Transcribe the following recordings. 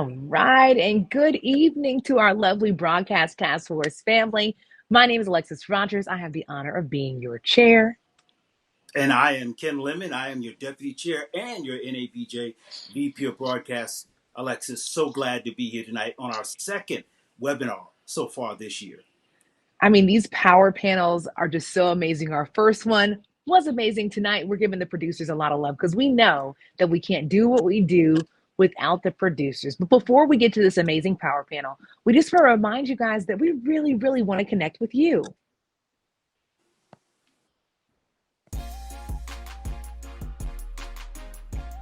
All right, and good evening to our lovely broadcast task force family. My name is Alexis Rogers. I have the honor of being your chair. And I am Ken Lemon. I am your deputy chair and your NABJ VP of Broadcast. Alexis, so glad to be here tonight on our second webinar so far this year. I mean, these power panels are just so amazing. Our first one was amazing tonight. We're giving the producers a lot of love because we know that we can't do what we do without the producers. But before we get to this amazing power panel, we just want to remind you guys that we really, really want to connect with you.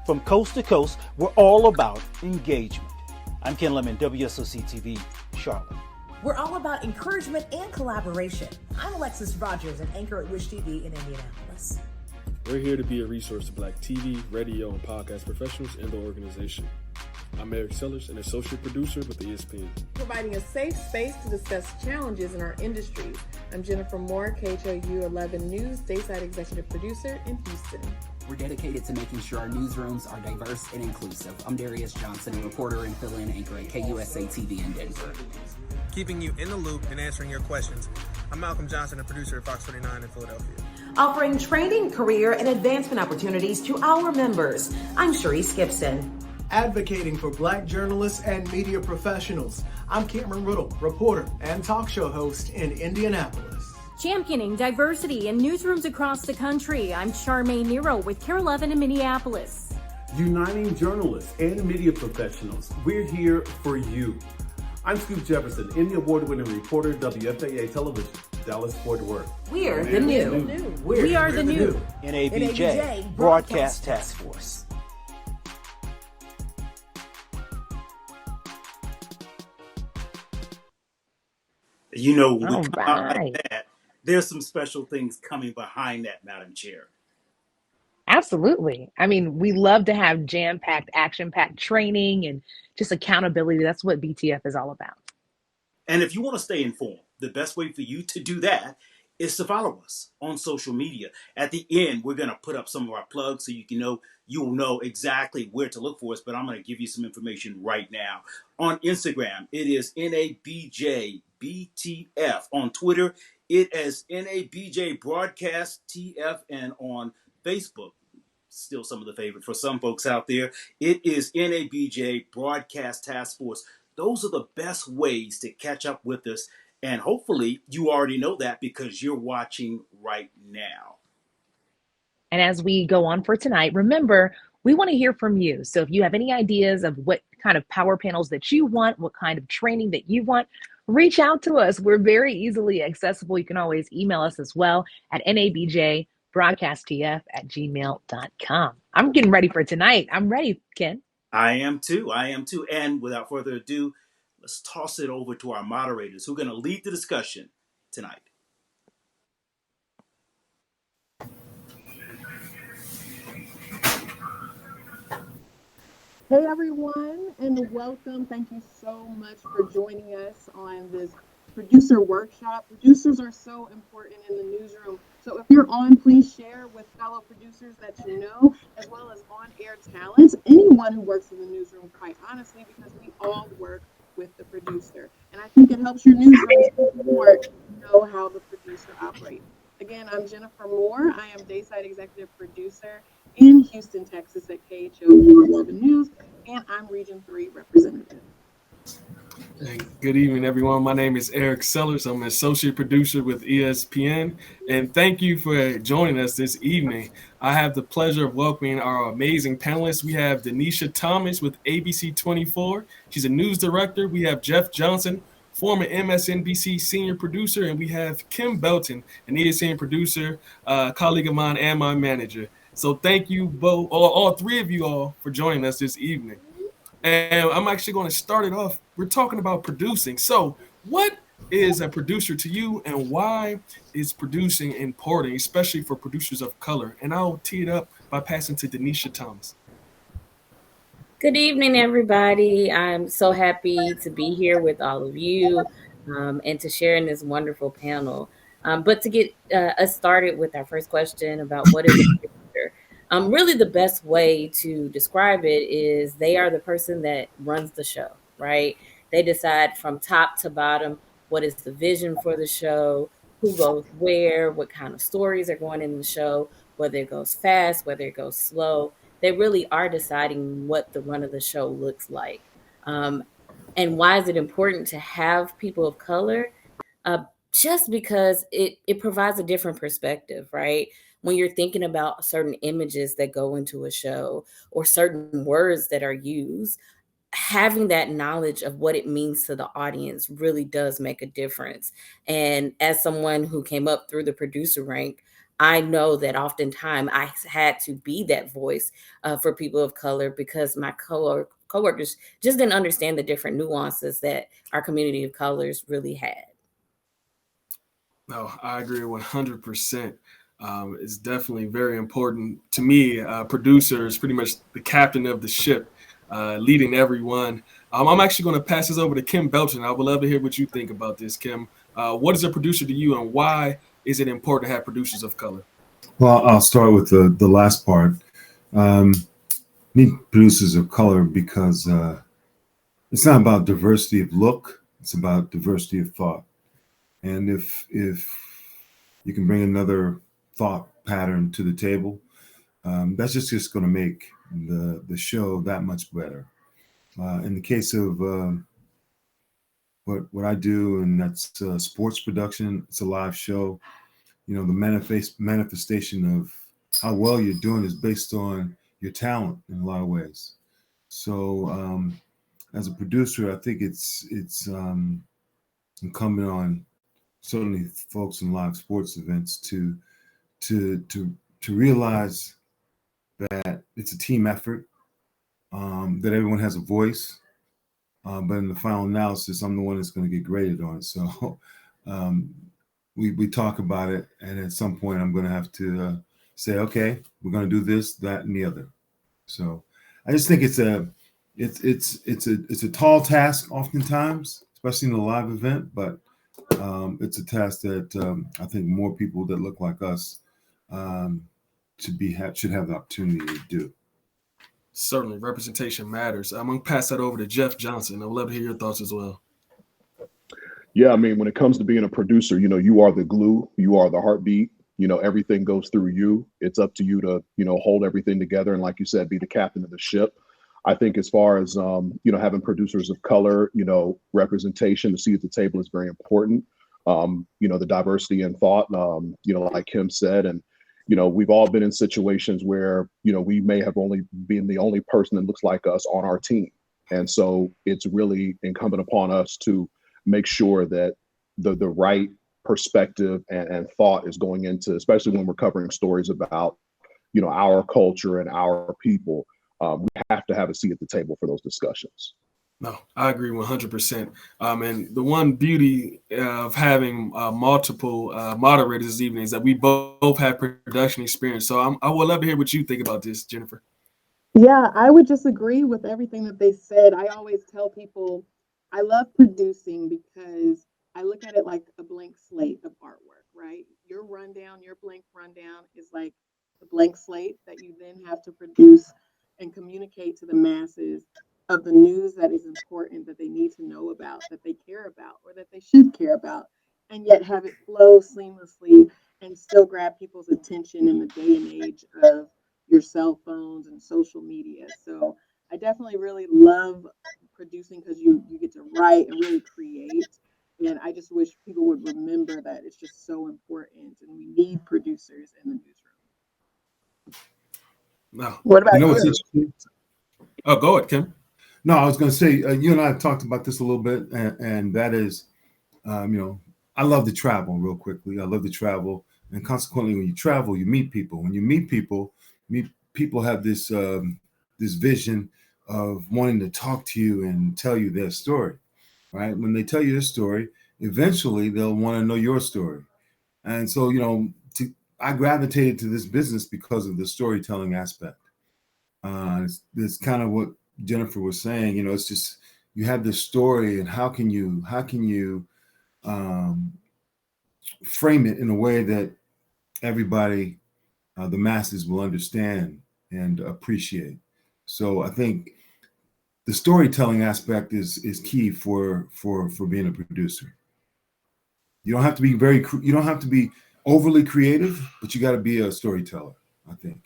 From coast to coast, we're all about engagement. I'm Ken Lemon, WSOC TV, Charlotte. We're all about encouragement and collaboration. I'm Alexis Rogers, an anchor at Wish TV in Indianapolis. We're here to be a resource to Black TV, radio, and podcast professionals in the organization. I'm Eric Sellers, an associate producer with ESPN. Providing a safe space to discuss challenges in our industries. I'm Jennifer Moore, KHOU 11 News, Dayside Executive Producer in Houston. We're dedicated to making sure our newsrooms are diverse and inclusive. I'm Darius Johnson, a reporter and fill-in anchor at KUSA TV in Denver. Keeping you in the loop and answering your questions. I'm Malcolm Johnson, a producer at Fox 49 in Philadelphia. Offering training, career, and advancement opportunities to our members. I'm Sharice Gibson. Advocating for Black journalists and media professionals. I'm Cameron Riddle, reporter and talk show host in Indianapolis. Championing diversity in newsrooms across the country. I'm Charmaine Nero with KARE 11 in Minneapolis. Uniting journalists and media professionals. We're here for you. I'm Scoop Jefferson, Emmy Award-winning reporter, WFAA Television, Dallas Fort Worth. We're the new. We are the new. NABJ Broadcast Task Force. You know, when we come out like that, there's some special things coming behind that, Madam Chair. Absolutely. I mean, we love to have jam-packed, action-packed training and just accountability. That's what BTF is all about. And if you want to stay informed, the best way for you to do that is to follow us on social media. At the end, we're going to put up some of our plugs so you'll know exactly where to look for us, but I'm going to give you some information right now. On Instagram, it is NABJBTF. On Twitter, it is NABJ Broadcast TF, and on Facebook, still some of the favorite for some folks out there, it is NABJ Broadcast Task Force. Those are the best ways to catch up with us. And hopefully you already know that because you're watching right now. And as we go on for tonight, remember, we want to hear from you. So if you have any ideas of what kind of power panels that you want, what kind of training that you want, reach out to us. We're very easily accessible. You can always email us as well at nabjbroadcasttf@gmail.com. I'm getting ready for tonight. I'm ready, Ken. I am too. And without further ado, let's toss it over to our moderators who are going to lead the discussion tonight. Hey everyone, and welcome. Thank you so much for joining us on this producer workshop. Producers are so important in the newsroom. So if you're on, please share with fellow producers that you know, as well as on-air talents, anyone who works in the newsroom, quite honestly, because we all work with the producer. And I think it helps your newsroom support know how the producer operates. Again, I'm Jennifer Moore. I am Dayside Executive Producer in Houston, Texas at KHOU 11 News, and I'm Region 3 representative. Hey, good evening, everyone. My name is Eric Sellers. I'm an associate producer with ESPN, and thank you for joining us this evening. I have the pleasure of welcoming our amazing panelists. We have Denisha Thomas with ABC 24. She's a news director. We have Jeff Johnson, former MSNBC senior producer, and we have Kim Belton, an ESPN producer, colleague of mine and my manager. So thank you both, all three of you all, for joining us this evening. And I'm actually going to start it off. We're talking about producing. So what is a producer to you, and why is producing important, especially for producers of color? And I'll tee it up by passing to Denisha Thomas. Good evening, everybody. I'm so happy to be here with all of you and to share in this wonderful panel. But to get us started with our first question about what is a producer, Really, the best way to describe it is they are the person that runs the show, right? They decide from top to bottom what is the vision for the show, who goes where, what kind of stories are going in the show, whether it goes fast, whether it goes slow. They really are deciding what the run of the show looks like. Um, and why is it important to have people of color? Just because it provides a different perspective, right? When you're thinking about certain images that go into a show or certain words that are used, having that knowledge of what it means to the audience really does make a difference. And as someone who came up through the producer rank, I know that oftentimes I had to be that voice for people of color because my coworkers just didn't understand the different nuances that our community of colors really had. No, I agree 100%. It's definitely very important to me. Producer is pretty much the captain of the ship, leading everyone. I'm actually going to pass this over to Kim Belton. I would love to hear what you think about this, Kim. What is a producer to you, and why is it important to have producers of color? Well, I'll start with the last part. Um, Need producers of color because it's not about diversity of look; it's about diversity of thought. And if you can bring another thought pattern to the table, that's just going to make the show that much better. In the case of what I do, and that's sports production, it's a live show. You know, the manifestation of how well you're doing is based on your talent in a lot of ways. So, as a producer, I think it's incumbent on certainly folks in live sports events to to to realize that it's a team effort, that everyone has a voice, but in the final analysis, I'm the one that's going to get graded on it. So um, we talk about it, and at some point, I'm going to have to say, okay, we're going to do this, that, and the other. So I just think it's a tall task oftentimes, especially in a live event, but it's a task that I think more people that look like us should have the opportunity to do. Certainly, representation matters. I'm going to pass that over to Jeff Johnson. I would love to hear your thoughts as well. Yeah, I mean, when it comes to being a producer, you are the glue, you are the heartbeat. Everything goes through you. It's up to you to, hold everything together. And like you said, be the captain of the ship. I think as far as, having producers of color, representation, the seat at the table is very important. The diversity in thought, like Kim said, and, we've all been in situations where, we may have only been the only person that looks like us on our team. And so it's really incumbent upon us to make sure that the right perspective and thought is going into, especially when we're covering stories about, our culture and our people. We have to have a seat at the table for those discussions. No, I agree 100%. And the one beauty of having multiple moderators this evening is that we both have production experience. So I would love to hear what you think about this, Jennifer. Yeah, I would just agree with everything that they said. I always tell people I love producing because I look at it like a blank slate of artwork, right? Your blank rundown is like the blank slate that you then have to produce and communicate to the masses of the news that is important, that they need to know about, that they care about, or that they should care about, and yet have it flow seamlessly and still grab people's attention in the day and age of your cell phones and social media. So I definitely really love producing because you get to write and really create. And I just wish people would remember that it's just so important, and we need producers in the newsroom. No, What about What's you? interesting? Oh, go ahead, Kim. No, I was going to say you and I have talked about this a little bit, and that is, I love to travel. Real quickly, I love to travel, and consequently, when you travel, you meet people. When you meet people have this vision of wanting to talk to you and tell you their story, right? When they tell you their story, eventually they'll want to know your story, and so I gravitated to this business because of the storytelling aspect. It's kind of what Jennifer was saying. It's just you have this story, and how can you um, frame it in a way that everybody, the masses, will understand and appreciate. So I think the storytelling aspect is key for being a producer. You don't have to be you don't have to be overly creative, but you got to be a storyteller, I think.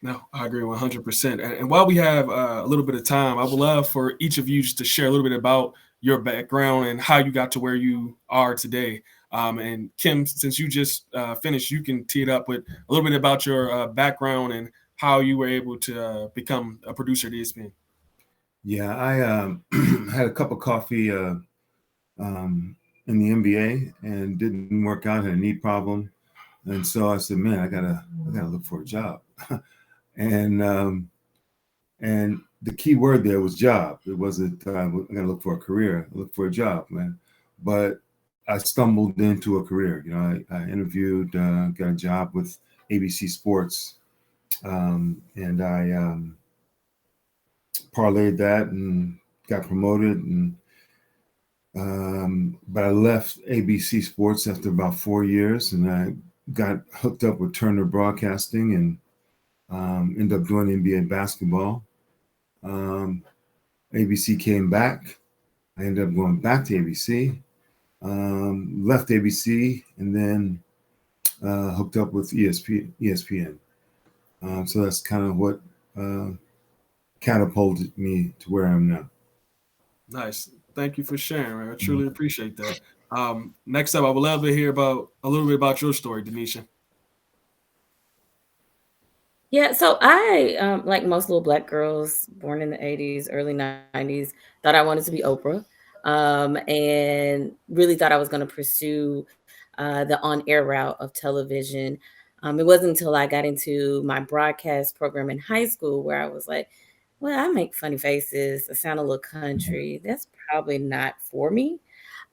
No, I agree 100%. And while we have a little bit of time, I would love for each of you just to share a little bit about your background and how you got to where you are today. And Kim, since you just finished, you can tee it up with a little bit about your background and how you were able to become a producer at ESPN. Yeah, I had a cup of coffee in the NBA and didn't work out. Had a knee problem, and so I said, "Man, I gotta look for a job." and the key word there was job. It wasn't I gotta look for a career. Look for a job, man. But I stumbled into a career. You know, I interviewed, got a job with ABC Sports, and I parlayed that and got promoted. And but I left ABC Sports after about 4 years, and I got hooked up with Turner Broadcasting and ended up doing NBA basketball. ABC came back. I ended up going back to ABC, left ABC, and then hooked up with ESPN. So that's kind of what catapulted me to where I am now. Nice. Thank you for sharing. I truly appreciate that. Next up, I would love to hear about a little bit about your story, Denisha. Yeah, so I, like most little Black girls born in the 80s, early 90s, thought I wanted to be Oprah, and really thought I was going to pursue the on air route of television. It wasn't until I got into my broadcast program in high school where I was like, well, I make funny faces, I sound a little country. That's probably not for me.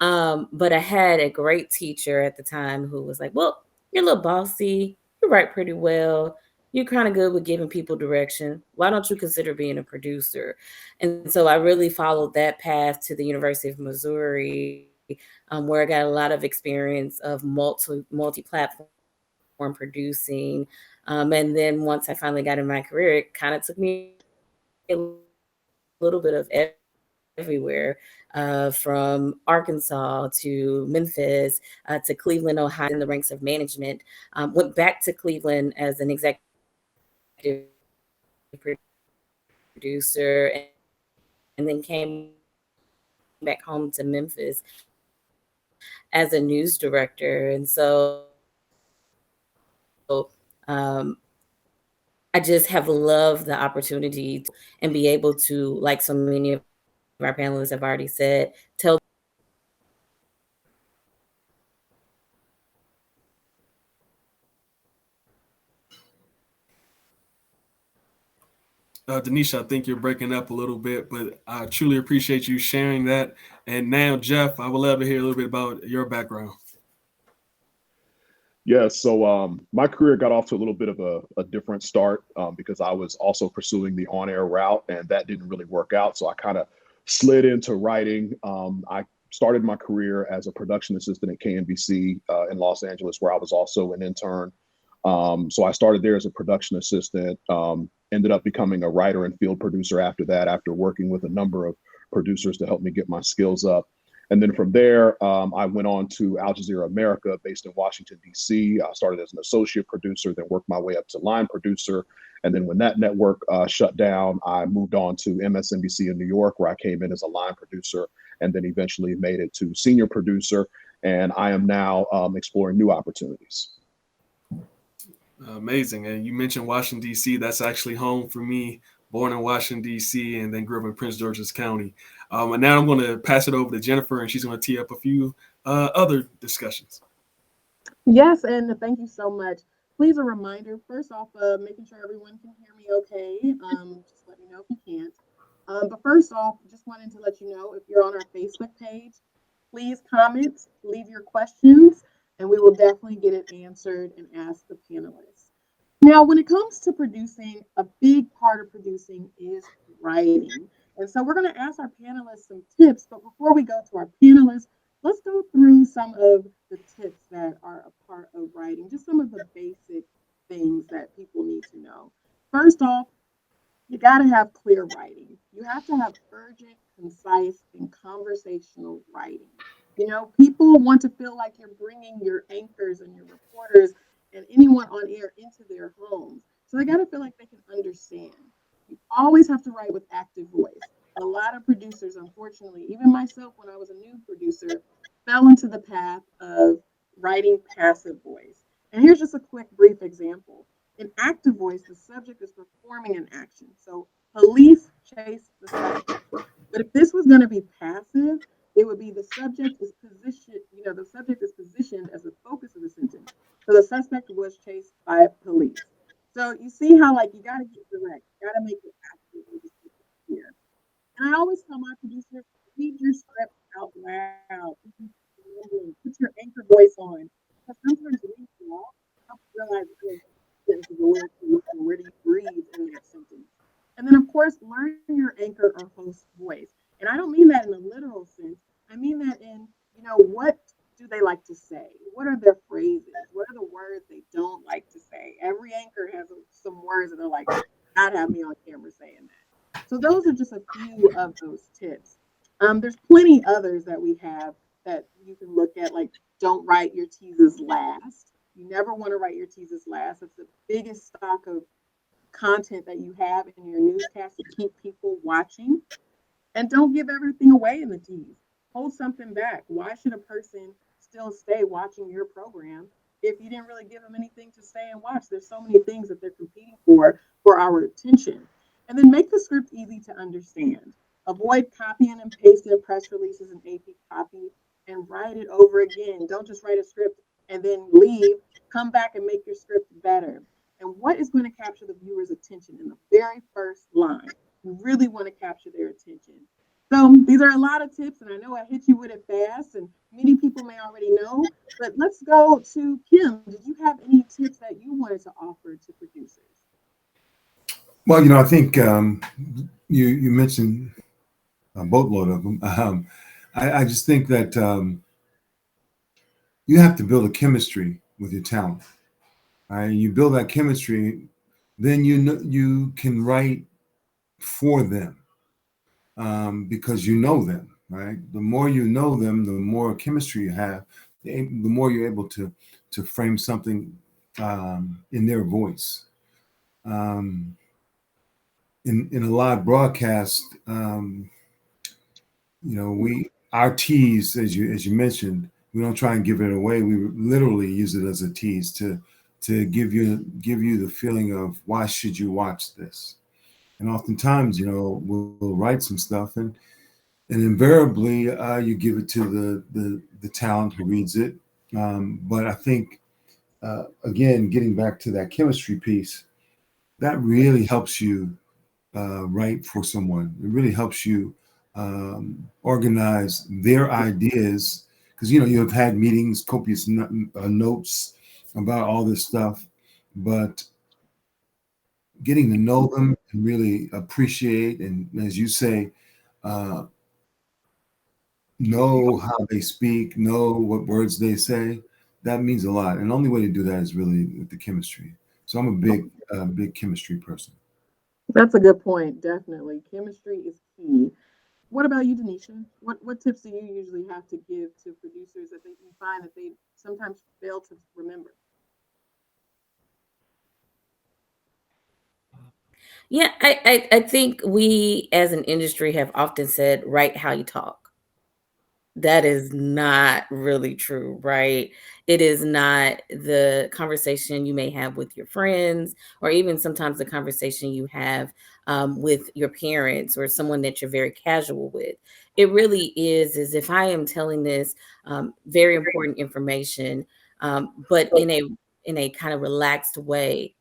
But I had a great teacher at the time who was like, well, you're a little bossy, you write pretty well, you're kind of good with giving people direction. Why don't you consider being a producer? And so I really followed that path to the University of Missouri, where I got a lot of experience of multi-platform producing. And then once I finally got in my career, it kind of took me a little bit of everywhere, from Arkansas to Memphis to Cleveland, Ohio, in the ranks of management. Went back to Cleveland as an executive producer, and then came back home to Memphis as a news director. And so um, I just have loved the opportunity and be able to, like so many of our panelists have already said, tell Denisha, I think you're breaking up a little bit, but I truly appreciate you sharing that. And now, Jeff, I would love to hear a little bit about your background. Yeah, so my career got off to a little bit of a different start because I was also pursuing the on-air route, and that didn't really work out. So I kind of slid into writing. I started my career as a production assistant at KNBC in Los Angeles, where I was also an intern. So I started there as a production assistant, ended up becoming a writer and field producer after that, after working with a number of producers to help me get my skills up. And then from there, I went on to Al Jazeera America, based in Washington, D.C. I started as an associate producer, then worked my way up to line producer. And then when that network shut down, I moved on to MSNBC in New York, where I came in as a line producer and then eventually made it to senior producer. And I am now exploring new opportunities. Amazing. And you mentioned Washington, D.C. That's actually home for me. Born in Washington, D.C., and then grew up in Prince George's County. And now I'm going to pass it over to Jennifer, and she's going to tee up a few other discussions. Yes, and thank you so much. Please, a reminder, first off, making sure everyone can hear me okay. Just let me know if you can't. But first off, just wanted to let you know, if you're on our Facebook page, please comment, leave your questions, and we will definitely get it answered and ask the panelists. Now, when it comes to producing, a big part of producing is writing. And so we're going to ask our panelists some tips. But before we go to our panelists, let's go through some of the tips that are a part of writing, just some of the basic things that people need to know. First off, you got to have clear writing. You have to have urgent, concise, and conversational writing. People want to feel like you're bringing your anchors and your reporters and anyone on air into their homes. So they got to feel like they can understand. You always have to write with active voice. A lot of producers, unfortunately, even myself when I was a new producer, fell into the path of writing passive voice. And here's just a quick, brief example. In active voice, the subject is performing an action. So police chase the suspect. But if this was going to be passive, it would be the subject is positioned, the subject is positioned as the focus of the sentence. So the suspect was chased by police. So you see how like you gotta get direct, you gotta make it active and just make it clear. And I always tell my producers, read your script out loud. Put your anchor voice on. Because sometimes reading it off helps you realize sentence is a little too long. Where do you breathe in that sentence? And then, of course, learn your anchor or host voice. And I don't mean that in a literal sense. I mean that in, what do they like to say? What are their phrases? What are the words they don't like to say? Every anchor has some words that they're like, not have me on camera saying that. So those are just a few of those tips. There's plenty others that we have that you can look at, like don't write your teases last. You never want to write your teases last. It's the biggest stock of content that you have in your newscast to keep people watching. And don't give everything away in the tease. Hold something back. Why should a person still stay watching your program if you didn't really give them anything to stay and watch? There's so many things that they're competing for our attention. And then make the script easy to understand. Avoid copying and pasting press releases and AP copy and write it over again. Don't just write a script and then leave. Come back and make your script better. And what is going to capture the viewer's attention in the very first line? You really want to capture their attention. So these are a lot of tips, and I know I hit you with it fast, and many people may already know. But let's go to Kim. Did you have any tips that you wanted to offer to producers? Well, I think you mentioned a boatload of them. I just think that you have to build a chemistry with your talent. All right, you build that chemistry, then you can write for them because you know them. Right, the more you know them, the more chemistry you have, the more you're able to frame something in their voice. Um, in a live broadcast, we our tease, as you mentioned, we don't try and give it away. We literally use it as a tease to give you the feeling of why should you watch this. And oftentimes, we'll write some stuff, and invariably you give it to the talent who reads it. But I think again, getting back to that chemistry piece, that really helps you write for someone. It really helps you organize their ideas because you have had meetings, copious notes about all this stuff, but getting to know them and really appreciate and, as you say, uh, know how they speak, know what words they say. That means a lot, and the only way to do that is really with the chemistry. So I'm a big chemistry person. That's a good point. Definitely, chemistry is key. What about you, Denisha? What tips do you usually have to give to producers that you find that they sometimes fail to remember? Yeah, I think we as an industry have often said, write how you talk. That is not really true, right? It is not the conversation you may have with your friends, or even sometimes the conversation you have with your parents or someone that you're very casual with. It really is if I am telling this very important information, but in a kind of relaxed way,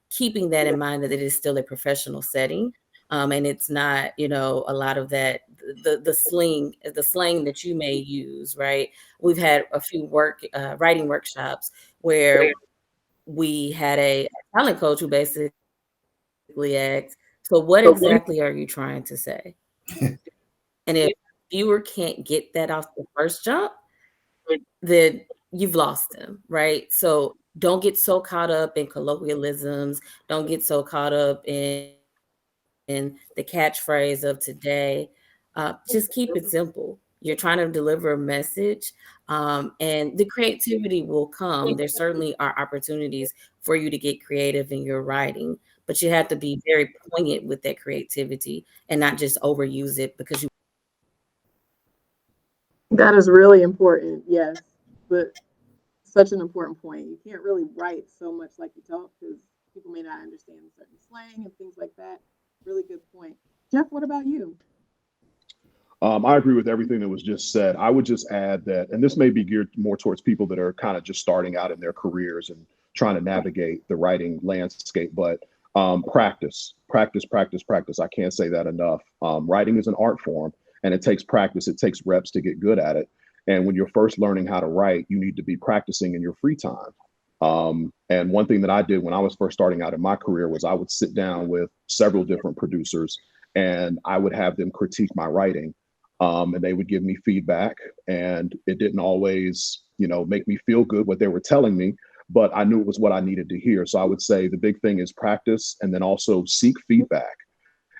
keeping that in mind that it is still a professional setting, and it's not a lot of that the slang that you may use, right? We've had a few writing workshops where we had a talent coach who basically asked, so what exactly are you trying to say? And if viewer can't get that off the first jump, then you've lost them, right? So don't get so caught up in colloquialisms. Don't get so caught up in the catchphrase of today. Just keep it simple. You're trying to deliver a message, and the creativity will come. There certainly are opportunities for you to get creative in your writing, but you have to be very poignant with that creativity and not just overuse it because you. That is really important. Yes, but such an important point. You can't really write so much like you talk because people may not understand certain slang and things like that. Really good point. Jeff, what about you? I agree with everything that was just said. I would just add that, and this may be geared more towards people that are kind of just starting out in their careers and trying to navigate the writing landscape, but practice, practice, practice, practice. I can't say that enough. Writing is an art form and it takes practice, it takes reps to get good at it. And when you're first learning how to write, you need to be practicing in your free time. And one thing that I did when I was first starting out in my career was I would sit down with several different producers and I would have them critique my writing, and they would give me feedback. And it didn't always, make me feel good what they were telling me, but I knew it was what I needed to hear. So I would say the big thing is practice, and then also seek feedback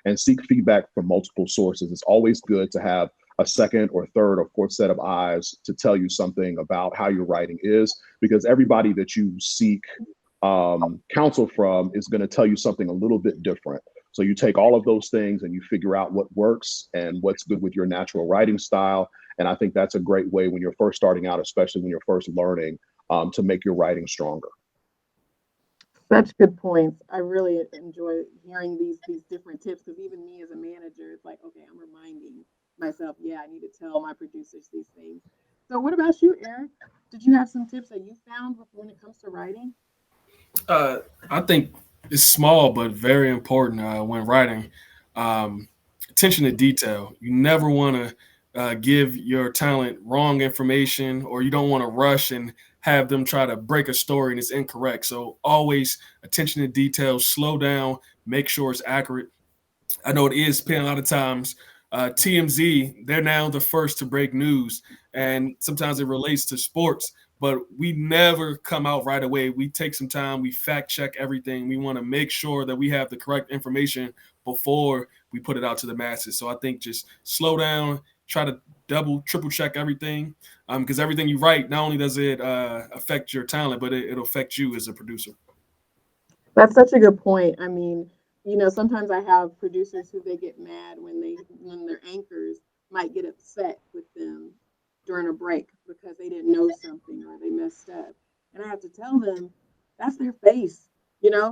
and seek feedback from multiple sources. It's always good to have a second or third or fourth set of eyes to tell you something about how your writing is, because everybody that you seek counsel from is going to tell you something a little bit different. So you take all of those things and you figure out what works and what's good with your natural writing style. And I think that's a great way when you're first starting out, especially when you're first learning, to make your writing stronger. Such good points. I really enjoy hearing these different tips because even me as a manager, it's like, okay, I'm reminding myself, yeah, I need to tell my producers these things. So, what about you, Eric? Did you have some tips that you found when it comes to writing? I think it's small but very important when writing. Um, Attention to detail. You never want to give your talent wrong information, or you don't want to rush and have them try to break a story and it's incorrect. So always attention to detail. Slow down. Make sure it's accurate. I know it is ESPN a lot of times. TMZ, they're now the first to break news, and sometimes it relates to sports. But we never come out right away. We take some time. We fact check everything. We want to make sure that we have the correct information before we put it out to the masses. So I think just slow down, try to double, triple check everything, because everything you write, not only does it affect your talent, but it'll affect you as a producer. That's such a good point. I mean, sometimes I have producers who they get mad when their anchors might get upset with them during a break because they didn't know something or they messed up. And I have to tell them that's their face.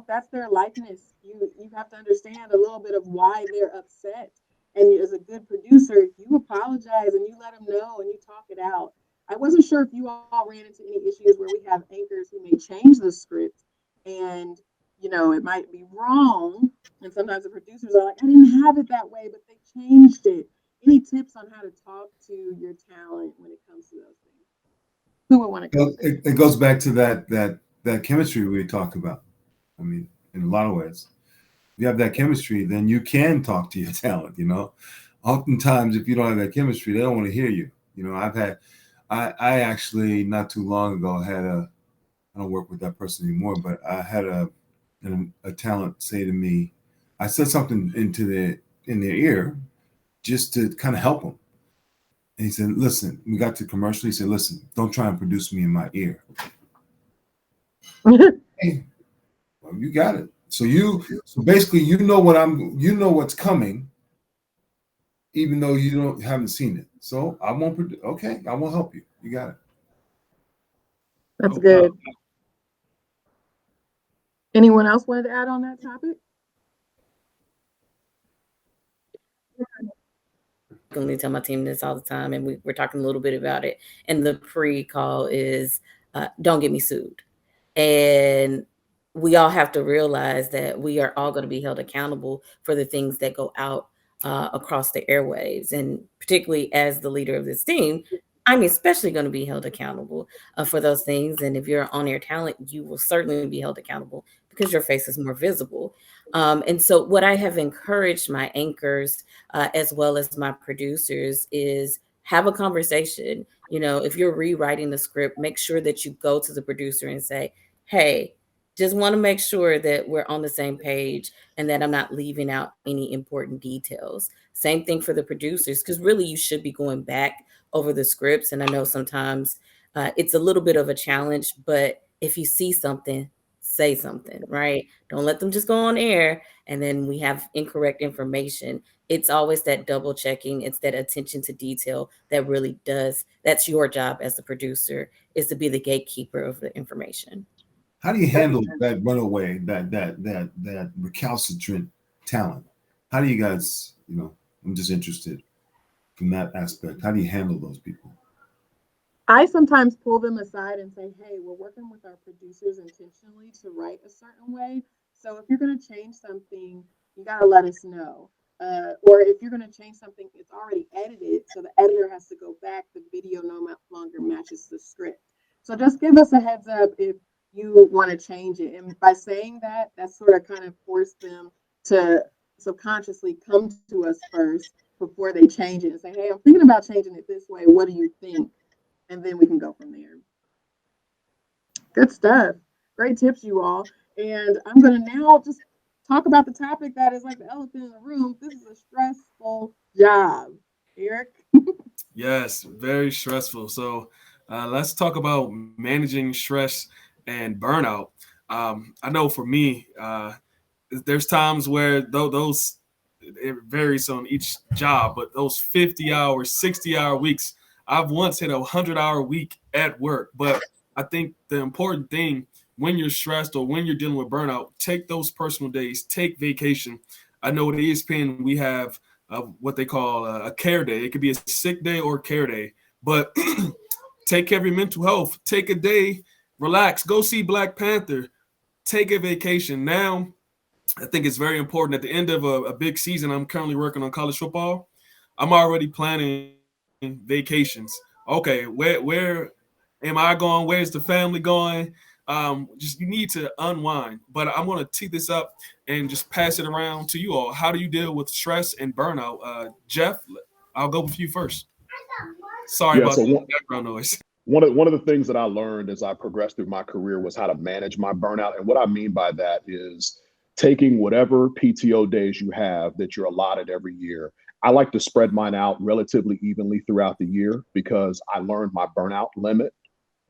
That's their likeness. You have to understand a little bit of why they're upset. And as a good producer, you apologize and you let them know and you talk it out. I wasn't sure if you all ran into any issues where we have anchors who may change the script and it might be wrong. And sometimes the producers are like, I didn't have it that way, but they changed it. Any tips on how to talk to your talent when it comes to those things? Who would want to go Well, first? it goes back to that chemistry we talked about. I mean, in a lot of ways, if you have that chemistry, then you can talk to your talent. Oftentimes, if you don't have that chemistry, they don't want to hear you. I actually not too long ago I don't work with that person anymore, but I had a talent say to me, I said something in their ear just to kind of help them. And he said, listen, we got to commercial. He said, listen, don't try and produce me in my ear. Hey, well, you got it. So basically you know what's coming, even though you haven't seen it. So I won't okay, I won't help you. You got it. That's good. Anyone else wanted to add on that topic? I tell my team this all the time, and we're talking a little bit about it. And the pre-call is, don't get me sued. And we all have to realize that we are all going to be held accountable for the things that go out across the airwaves. And particularly as the leader of this team, I'm especially going to be held accountable for those things. And if you're on air talent, you will certainly be held accountable because your face is more visible. And so, what I have encouraged my anchors as well as my producers is have a conversation. If you're rewriting the script, make sure that you go to the producer and say, hey, just want to make sure that we're on the same page and that I'm not leaving out any important details. Same thing for the producers, because really you should be going back over the scripts. And I know sometimes it's a little bit of a challenge, but if you see something, say something, right? Don't let them just go on air and then we have incorrect information. It's always that double checking. It's that attention to detail that really does. That's your job as the producer, is to be the gatekeeper of the information. How do you handle that runaway, that recalcitrant talent? How do you guys, I'm just interested from that aspect. How do you handle those people? I sometimes pull them aside and say, hey, we're working with our producers intentionally to write a certain way. So if you're going to change something, you got to let us know. Or if you're going to change something, it's already edited. So the editor has to go back. The video no longer matches the script. So just give us a heads up if you want to change it. And by saying that, that sort of kind of forced them to subconsciously come to us first before they change it and say, hey, I'm thinking about changing it this way. What do you think? And then we can go from there. Good stuff. Great tips, you all. And I'm going to now just talk about the topic that is like the elephant in the room. This is a stressful job. Eric? Yes, very stressful. So let's talk about managing stress and burnout. I know for me, there's times where those it varies on each job, but those 50-hour, 60-hour weeks, I've once hit a 100-hour week at work. But I think the important thing when you're stressed or when you're dealing with burnout, take those personal days, take vacation. I know at ESPN we have what they call a care day. It could be a sick day or care day, but take care of your mental health. Take a day, relax, go see Black Panther, take a vacation. Now, I think it's very important at the end of a big season. I'm currently working on college football. I'm already planning vacations. Okay, where am I going? Where's the family going? Just you need to unwind. But I'm going to tee this up and just pass it around to you all. How do you deal with stress and burnout? Jeff, I'll go with you first. Sorry Yeah. about So the background noise. one of the things that I learned as I progressed through my career was how to manage my burnout. And what I mean by that is taking whatever PTO days you have that you're allotted every year. I like to spread mine out relatively evenly throughout the year because I learned my burnout limit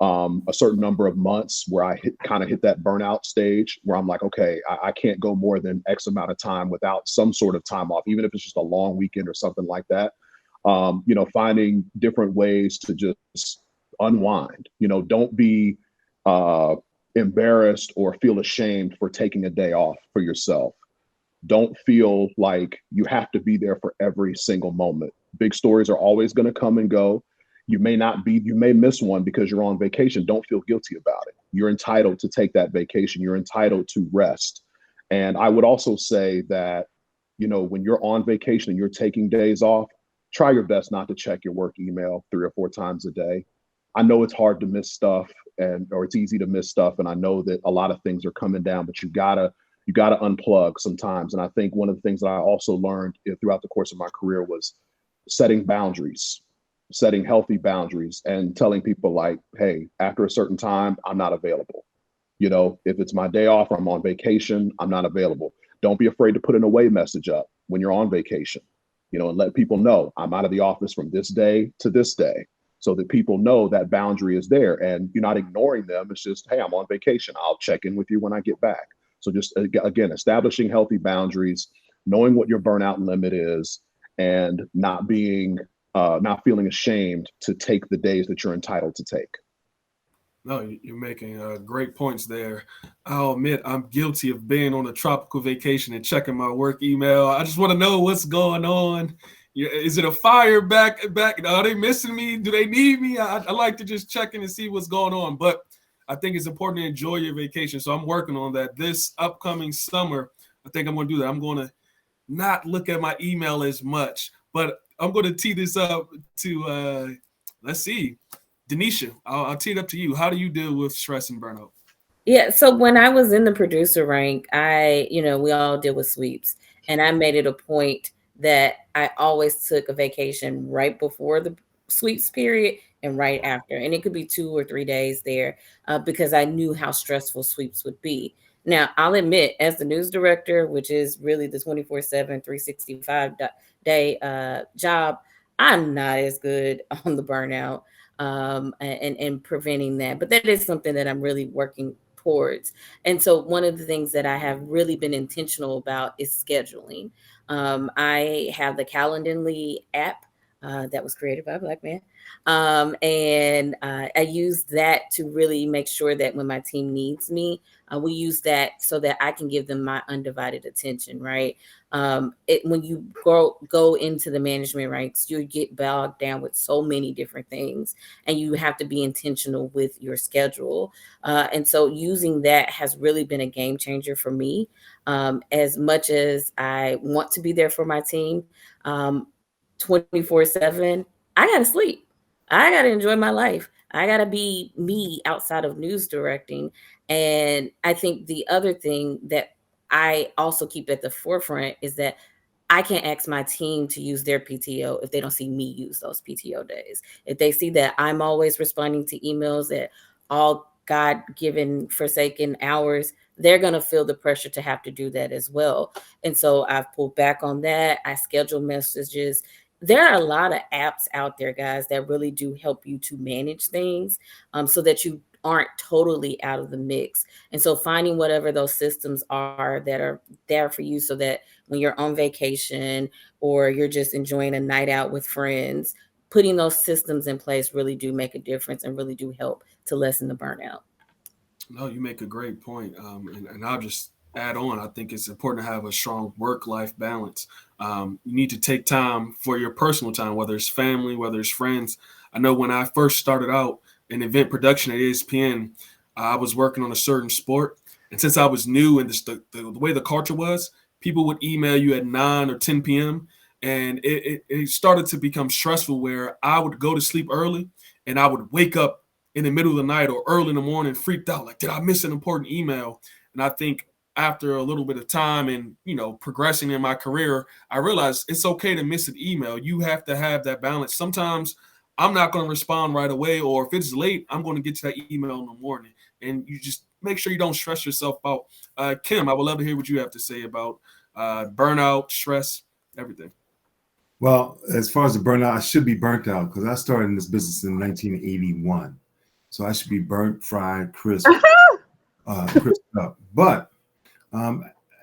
a certain number of months where I kind of hit that burnout stage where I'm like, okay, I can't go more than X amount of time without some sort of time off, even if it's just a long weekend or something like that. Finding different ways to just unwind. Don't be uh, embarrassed or feel ashamed for taking a day off for yourself. Don't feel like you have to be there for every single moment. Big stories are always going to come and go. You may miss one because you're on vacation. Don't feel guilty about it. You're entitled to take that vacation. You're entitled to rest. And I would also say that, when you're on vacation and you're taking days off, try your best not to check your work email 3 or 4 times a day. I know it's hard to miss stuff or it's easy to miss stuff. And I know that a lot of things are coming down, but you gotta unplug sometimes. And I think one of the things that I also learned throughout the course of my career was setting boundaries, setting healthy boundaries and telling people like, hey, after a certain time, I'm not available. If it's my day off or I'm on vacation, I'm not available. Don't be afraid to put an away message up when you're on vacation, and let people know I'm out of the office from this day to this day so that people know that boundary is there and you're not ignoring them. It's just, hey, I'm on vacation. I'll check in with you when I get back. So just again, establishing healthy boundaries, knowing what your burnout limit is, and not feeling ashamed to take the days that you're entitled to take. No, you're making great points there. I'll admit I'm guilty of being on a tropical vacation and checking my work email. I just want to know what's going on. Is it a fire back? Are they missing me? Do they need me? I like to just check in and see what's going on. But I think it's important to enjoy your vacation. So I'm working on that this upcoming summer. I think I'm going to do that. I'm going to not look at my email as much, but I'm going to tee this up to let's see. Denisha, I'll tee it up to you. How do you deal with stress and burnout? Yeah, so when I was in the producer rank, we all deal with sweeps. And I made it a point that I always took a vacation right before the sweeps period and right after. And it could be 2 or 3 days there because I knew how stressful sweeps would be. Now, I'll admit, as the news director, which is really the 24/7, 365 day job, I'm not as good on the burnout and preventing that. But that is something that I'm really working towards. And so, one of the things that I have really been intentional about is scheduling. I have the Calendly app that was created by a Black man. And I use that to really make sure that when my team needs me, we use that so that I can give them my undivided attention, right? When you go into the management ranks, you get bogged down with so many different things, and you have to be intentional with your schedule. And so using that has really been a game changer for me. As much as I want to be there for my team, 24/7, I gotta sleep. I gotta enjoy my life. I gotta be me outside of news directing. And I think the other thing that I also keep at the forefront is that I can't ask my team to use their PTO if they don't see me use those PTO days. If they see that I'm always responding to emails at all God given, forsaken hours, they're going to feel the pressure to have to do that as well. And so I've pulled back on that. I schedule messages. There are a lot of apps out there, guys, that really do help you to manage things so that you aren't totally out of the mix. And so finding whatever those systems are that are there for you so that when you're on vacation or you're just enjoying a night out with friends, putting those systems in place really do make a difference and really do help to lessen the burnout. No, you make a great point. And I'll just add on. I think it's important to have a strong work-life balance. You need to take time for your personal time, whether it's family, whether it's friends. I know when I first started out in event production at ESPN, I was working on a certain sport. And since I was new and the way the culture was, people would email you at 9 or 10 p.m. And it started to become stressful where I would go to sleep early and I would wake up in the middle of the night or early in the morning freaked out. Like, did I miss an important email? And I think after a little bit of time and, progressing in my career, I realized it's okay to miss an email. You have to have that balance. Sometimes I'm not going to respond right away, or if it's late, I'm going to get to that email in the morning. And you just make sure you don't stress yourself out. Kim, I would love to hear what you have to say about burnout, stress, everything. Well, as far as the burnout, I should be burnt out because I started in this business in 1981. So I should be burnt, fried, crisp up. But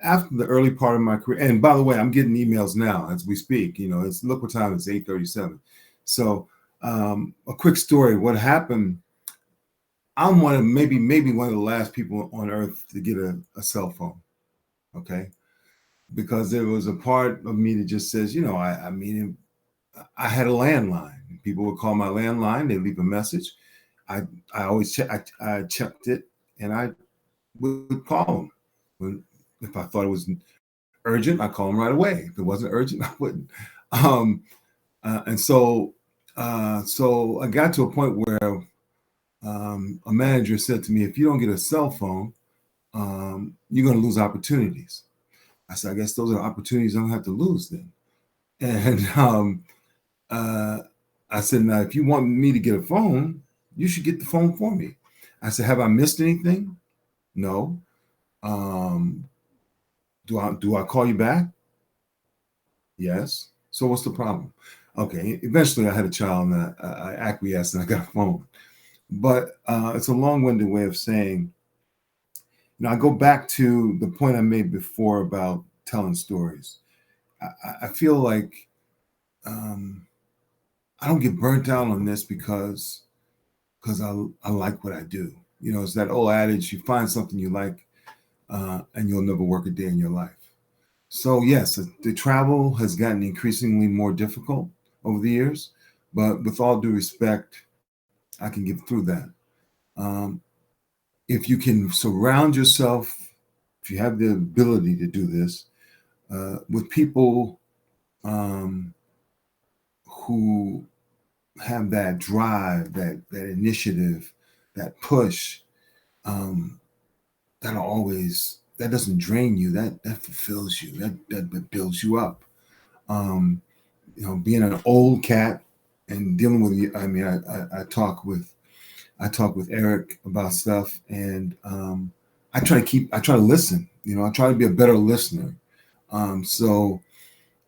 after the early part of my career, and by the way, I'm getting emails now as we speak. Look what time it's 8:37. So a quick story. What happened? I'm maybe one of the last people on earth to get a cell phone. Okay, because there was a part of me that just says, I had a landline. People would call my landline. They'd leave a message. I always I checked it, and I would call them. If I thought it was urgent, I call them right away. If it wasn't urgent, I wouldn't. And so I got to a point where a manager said to me, "If you don't get a cell phone, you're going to lose opportunities." I said, "I guess those are opportunities I don't have to lose then." And I said, "Now, if you want me to get a phone, you should get the phone for me." I said, "Have I missed anything?" No. Do I call you back? Yes. So what's the problem? Okay. Eventually, I had a child, and I acquiesced, and I got a phone. But it's a long-winded way of saying, I go back to the point I made before about telling stories. I feel like I don't get burnt out on this because I like what I do. It's that old adage: you find something you like, and you'll never work a day in your life. So yes, the travel has gotten increasingly more difficult over the years, but with all due respect, I can get through that. If you can surround yourself, if you have the ability to do this, with people who have that drive, that initiative, that push, that doesn't drain you, that fulfills you, that builds you up. Being an old cat, and dealing with you. I mean, I talk with Eric about stuff, and I try to listen. You know, I try to be a better listener, so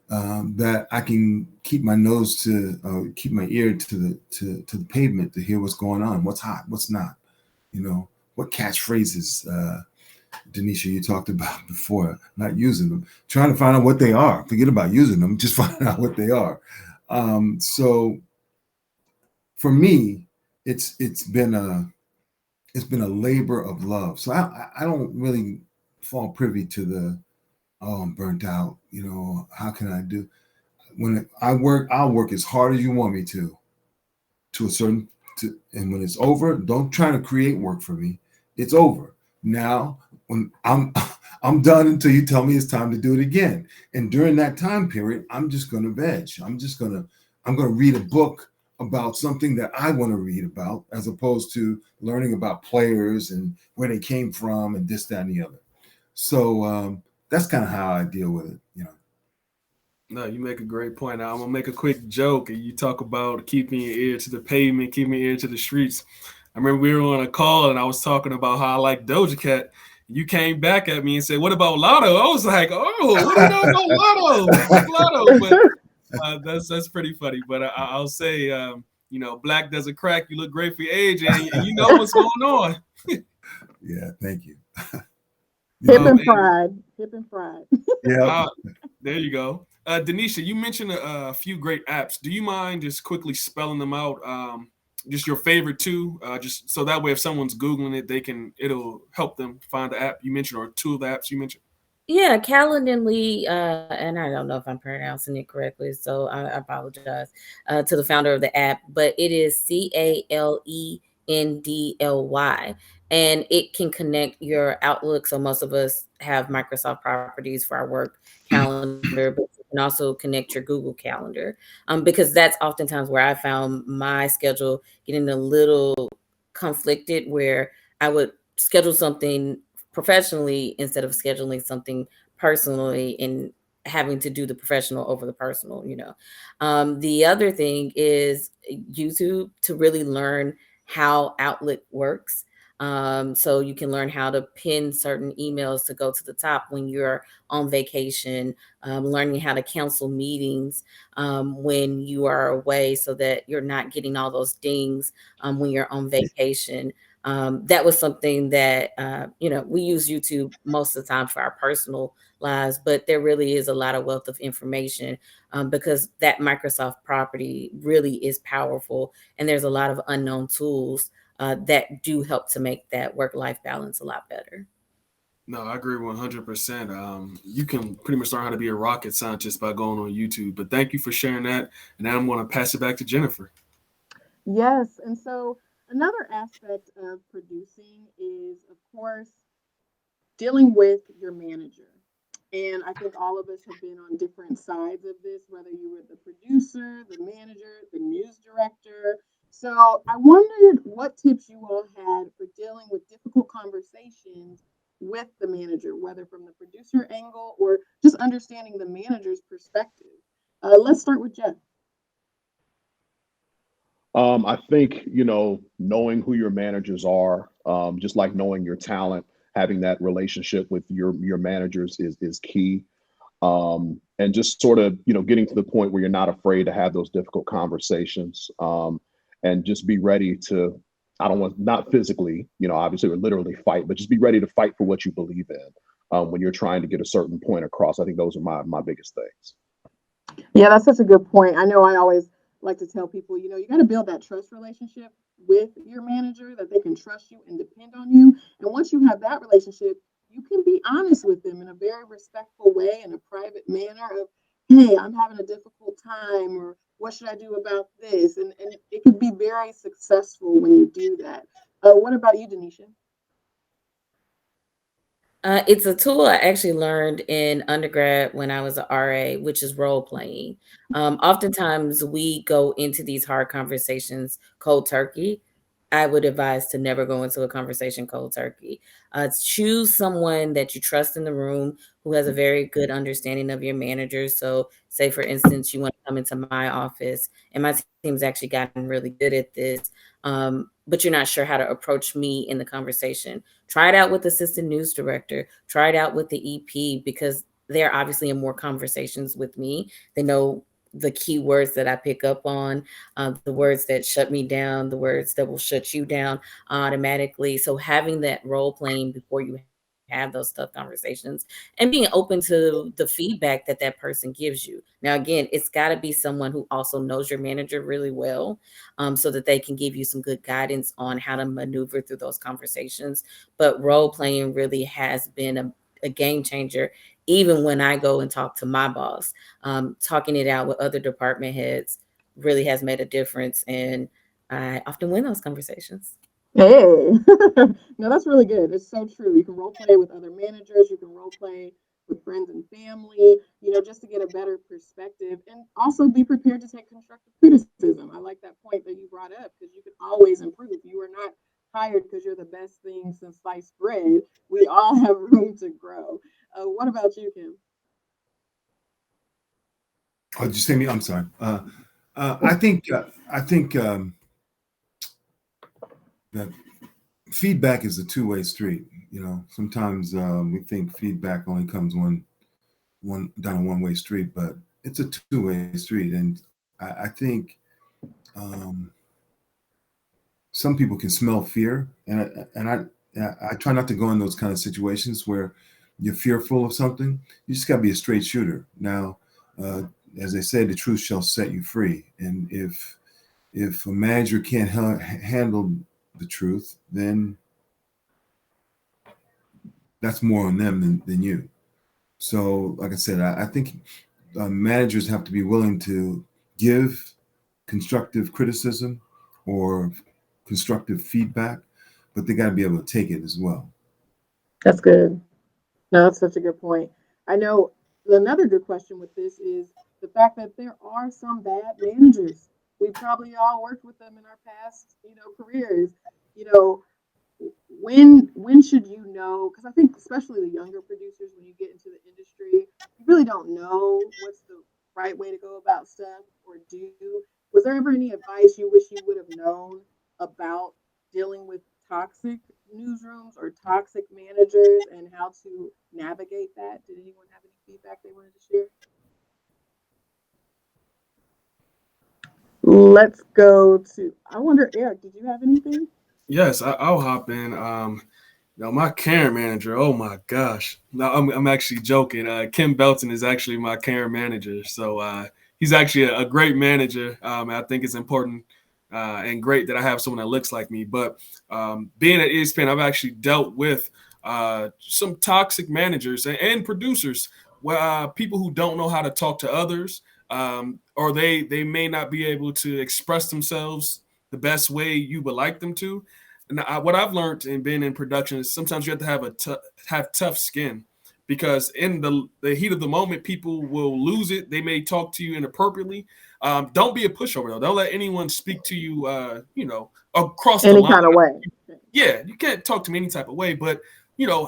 that I can keep my nose to keep my ear to the pavement to hear what's going on, what's hot, what's not. You know, what catchphrases, Denisha, you talked about before, not using them, trying to find out what they are. Forget about using them, just find out what they are. So for me, it's been a labor of love. So I don't really fall privy to the, oh, I'm burnt out. You know, how can I do? When I work, I'll work as hard as you want me to a certain, and when it's over, don't try to create work for me. It's over. Now, when I'm done until you tell me it's time to do it again. And during that time period, I'm just gonna veg. I'm gonna read a book about something that I want to read about, as opposed to learning about players and where they came from and this, that, and the other. So that's kind of how I deal with it, you know. No, you make a great point. I'm gonna make a quick joke, and you talk about keeping your ear to the pavement, keeping your ear to the streets. I remember we were on a call, and I was talking about how I like Doja Cat. You came back at me and said, "What about Lotto?" I was like, "Oh, what do you know about Lotto? Fuck Lotto." But that's pretty funny. But I'll say, you know, black doesn't crack. You look great for your age, and you know what's going on. Yeah, thank you. Hip and fried. Hip and fried. Yeah. There you go. Denisha, you mentioned a few great apps. Do you mind just quickly spelling them out? Just your favorite two, just so that way if someone's Googling it, it'll help them find the app you mentioned or two of the apps you mentioned. Yeah, Calendly, and I don't know if I'm pronouncing it correctly, so I apologize to the founder of the app, but it is Calendly, and it can connect your Outlook. So most of us have Microsoft properties for our work calendar, but you can also connect your Google Calendar, because that's oftentimes where I found my schedule getting a little conflicted, where I would schedule something professionally instead of scheduling something personally and having to do the professional over the personal, you know. The other thing is YouTube, to really learn how Outlook works. So you can learn how to pin certain emails to go to the top when you're on vacation, learning how to cancel meetings when you are away so that you're not getting all those dings when you're on vacation. That was something that, you know, we use YouTube most of the time for our personal lives, but there really is a lot of wealth of information because that Microsoft property really is powerful. And there's a lot of unknown tools that do help to make that work-life balance a lot better. No, I agree 100%. You can pretty much learn how to be a rocket scientist by going on YouTube. But thank you for sharing that. And now I'm going to pass it back to Jennifer. Yes. And so another aspect of producing is, of course, dealing with your manager. And I think all of us have been on different sides of this, whether you were the producer, the manager, the news director. So I wondered what tips you all had for dealing with difficult conversations with the manager, whether from the producer angle or just understanding the manager's perspective. Let's start with Jeff. I think, knowing who your managers are, just like knowing your talent, having that relationship with your managers is key. And just sort of, getting to the point where you're not afraid to have those difficult conversations, and just be ready to, I don't want, not physically, obviously, or literally fight, but just be ready to fight for what you believe in, when you're trying to get a certain point across. I think those are my biggest things. Yeah, that's such a good point. I know I always like to tell people, you got to build that trust relationship with your manager, that they can trust you and depend on you. And once you have that relationship, you can be honest with them in a very respectful way, in a private manner of, hey, I'm having a difficult time, or what should I do about this? And it can be very successful when you do that. What about you, Denisha? It's a tool I actually learned in undergrad when I was a RA, which is role playing. Oftentimes we go into these hard conversations cold turkey. I would advise to never go into a conversation cold turkey. Choose someone that you trust in the room who has a very good understanding of your manager. So, say for instance, you want to come into my office, and my team's actually gotten really good at this, but you're not sure how to approach me in the conversation. Try it out with the assistant news director. Try it out with the EP, because they're obviously in more conversations with me. They know the key words that I pick up on, the words that shut me down, the words that will shut you down automatically. So having that role playing before you have those tough conversations, and being open to the feedback that that person gives you. Now, again, it's got to be someone who also knows your manager really well, so that they can give you some good guidance on how to maneuver through those conversations. But role playing really has been a game changer. Even when I go and talk to my boss, talking it out with other department heads really has made a difference. And I often win those conversations. Hey, no, that's really good. It's so true. You can role play with other managers. You can role play with friends and family. Just to get a better perspective, and also be prepared to take constructive criticism. I like that point that you brought up, because you can always improve. You are not hired because you're the best thing since sliced bread. We all have room to grow. What about you, Kim? Oh, did you say me? I'm sorry. I think that feedback is a two-way street. Sometimes we think feedback only comes one down a one-way street, but it's a two-way street. And I think some people can smell fear, and I try not to go in those kind of situations where you're fearful of something. You just got to be a straight shooter. Now, as they say, the truth shall set you free. And if a manager can't handle the truth, then that's more on them than you. So, like I said, I think managers have to be willing to give constructive criticism or constructive feedback, but they got to be able to take it as well. That's good. No, that's such a good point. I know another good question with this is the fact that there are some bad managers. We probably all worked with them in our past, careers. You know, when should you know? Because I think especially the younger producers, when you get into the industry, you really don't know what's the right way to go about stuff or do. Was there ever any advice you wish you would have known about dealing with toxic newsrooms or toxic managers and how to navigate that? Did anyone have any feedback they wanted to share? Let's go to, I wonder, Eric, did you have anything? Yes, I'll hop in. Now my Karen manager, oh my gosh. No, I'm actually joking. Kim Belton is actually my Karen manager. So he's actually a great manager. I think it's important and great that I have someone that looks like me. But being at ESPN, I've actually dealt with some toxic managers and producers, people who don't know how to talk to others, or they may not be able to express themselves the best way you would like them to. And what I've learned in being in production is sometimes you have to have tough skin, because in the heat of the moment, people will lose it. They may talk to you inappropriately. Don't be a pushover though. Don't let anyone speak to you, across the Any line. kind of way. Yeah, you can't talk to me any type of way, but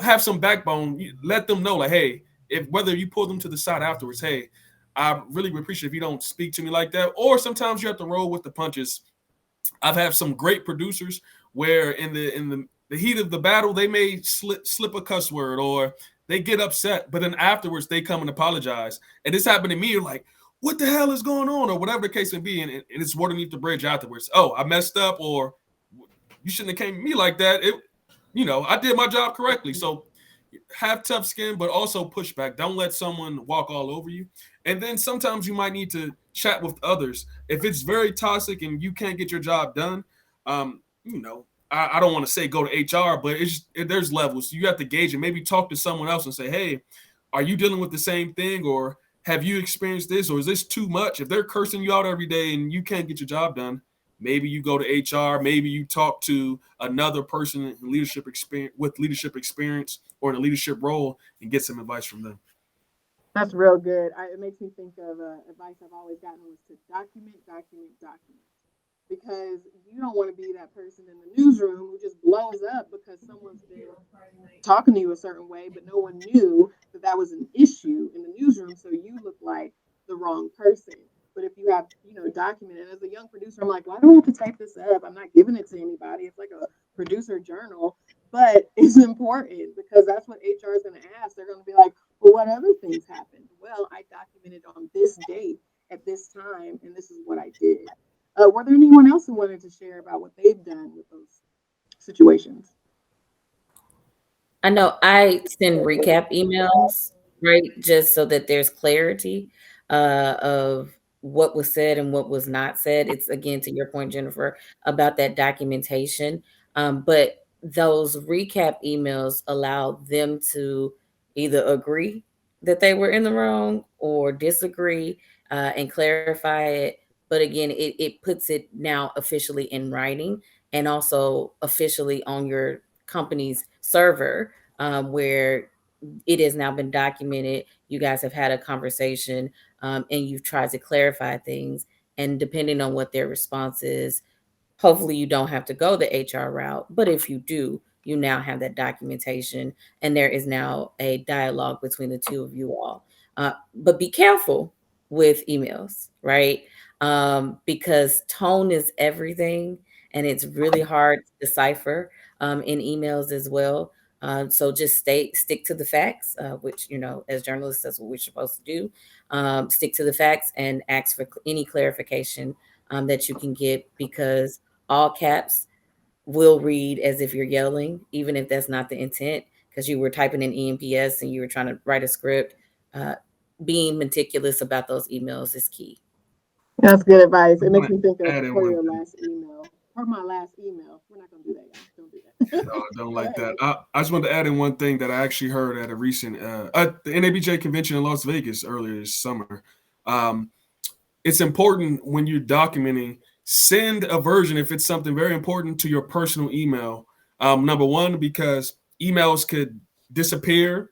have some backbone. Let them know, like, hey, if whether you pull them to the side afterwards, hey, I really would appreciate if you don't speak to me like that. Or sometimes you have to roll with the punches. I've had some great producers where in the heat of the battle, they may slip a cuss word or they get upset, but then afterwards they come and apologize. And this happened to me. You're like, what the hell is going on? Or whatever the case may be. And it's water beneath the bridge afterwards. Oh, I messed up, or you shouldn't have came to me like that. I did my job correctly. So have tough skin, but also push back. Don't let someone walk all over you. And then sometimes you might need to chat with others. If it's very toxic and you can't get your job done, I don't want to say go to HR, but there's levels. You have to gauge it. Maybe talk to someone else and say, hey, are you dealing with the same thing? Or have you experienced this? Or is this too much? If they're cursing you out every day and you can't get your job done, maybe you go to HR. Maybe you talk to another person in leadership experience or in a leadership role and get some advice from them. That's real good. It makes me think of advice I've always gotten was to document, document, document. because you don't want to be that person in the newsroom who just blows up because someone's been talking to you a certain way, but no one knew that that was an issue in the newsroom. So you look like the wrong person. But if you have, documented as a young producer, I'm like, why do I have to type this up? I'm not giving it to anybody. It's like a producer journal, but it's important because that's what HR is going to ask. They're going to be like, well, what other things happened? Well, I documented on this date at this time, and this is what I did. Were there anyone else who wanted to share about what they've done with those situations? I know I send recap emails, right? Just so that there's clarity of what was said and what was not said. It's again to your point, Jennifer, about that documentation. But those recap emails allow them to either agree that they were in the wrong or disagree and clarify it. But again, it puts it now officially in writing and also officially on your company's server, where it has now been documented. You guys have had a conversation, and you've tried to clarify things. And depending on what their response is, hopefully you don't have to go the HR route. But if you do, you now have that documentation, and there is now a dialogue between the two of you all. But be careful with emails, right? Because tone is everything, and it's really hard to decipher in emails as well. So just stick to the facts, which, as journalists, that's what we're supposed to do. Stick to the facts and ask for any clarification that you can get, because all caps will read as if you're yelling, even if that's not the intent, because you were typing in EMPS and you were trying to write a script. Uh, being meticulous about those emails is key. That's good advice. I It makes want me think to of add in for one your thing. last email. For my last email. We're not gonna do that, y'all. Don't do No, that. I don't Go like that. ahead. I just wanted to add in one thing that I actually heard at a recent at the NABJ convention in Las Vegas earlier this summer. Um, it's important when you're documenting, send a version if it's something very important to your personal email. Number one, because emails could disappear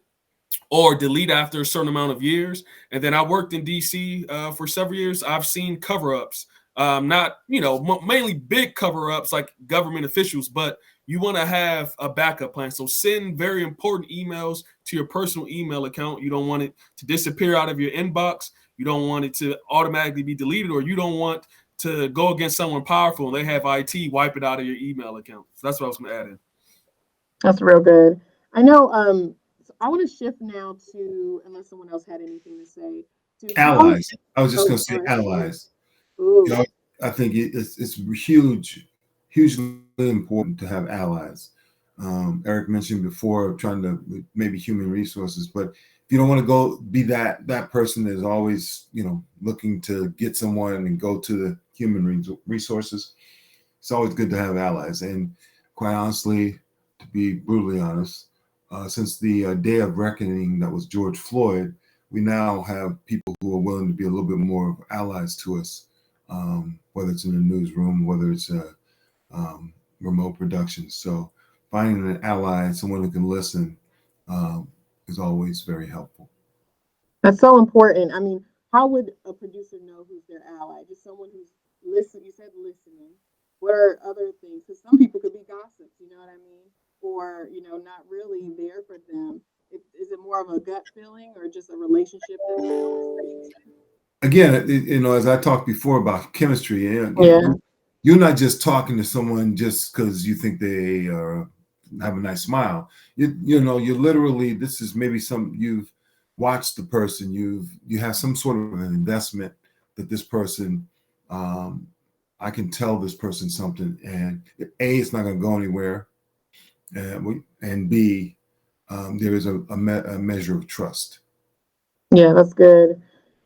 or delete after a certain amount of years. And then I worked in DC for several years. I've seen cover-ups, not mainly big cover-ups like government officials, but you want to have a backup plan. So send very important emails to your personal email account. You don't want it to disappear out of your inbox. You don't want it to automatically be deleted, or you don't want to go against someone powerful and they have IT wipe it out of your email account. So that's what I was going to add in. That's real good. I know so I want to shift now to, unless someone else had anything to say, to how Allies. I was just oh going to say sorry. allies. Ooh. You know, I think it's hugely important to have allies. Eric mentioned before trying to maybe human resources, but if you don't want to go be that person that is always looking to get someone and go to the human resources, it's always good to have allies. And quite honestly, to be brutally honest, since the day of reckoning that was George Floyd, we now have people who are willing to be a little bit more of allies to us, whether it's in a newsroom, whether it's a remote production. So finding an ally, someone who can listen, is always very helpful. That's so important. I mean, how would a producer know who's their ally? Just someone who's listen. You said listening. What are other things? Because some people could be gossips. You know what I mean? Or not really there for them. Is it more of a gut feeling or just a relationship that builds, as you said? Again, as I talked before about chemistry, Yeah. you're not just talking to someone just because you think they have a nice smile. You're literally, this is maybe you've watched the person, you have some sort of an investment that this person, I can tell this person something, and A, it's not going to go anywhere, and B, there is a measure of trust. Yeah, that's good.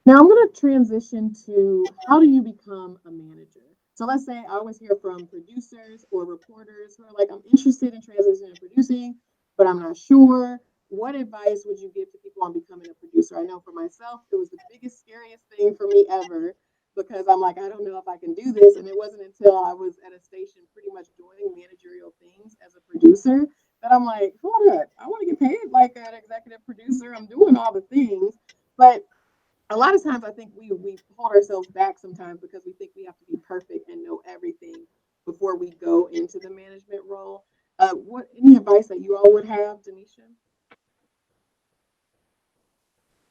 Now I'm going to transition to how do you become a manager? So let's say I always hear from producers or reporters who are like, I'm interested in transitioning to producing, but I'm not sure. What advice would you give to people on becoming a producer? I know for myself, it was the biggest, scariest thing for me ever because I'm like, I don't know if I can do this. And it wasn't until I was at a station pretty much doing managerial things as a producer that I'm like, hold up, I want to get paid like an executive producer. I'm doing all the things. But a lot of times I think we hold ourselves back sometimes because we think we have to be perfect and know everything before we go into the management role. What any advice that you all would have, Denisha?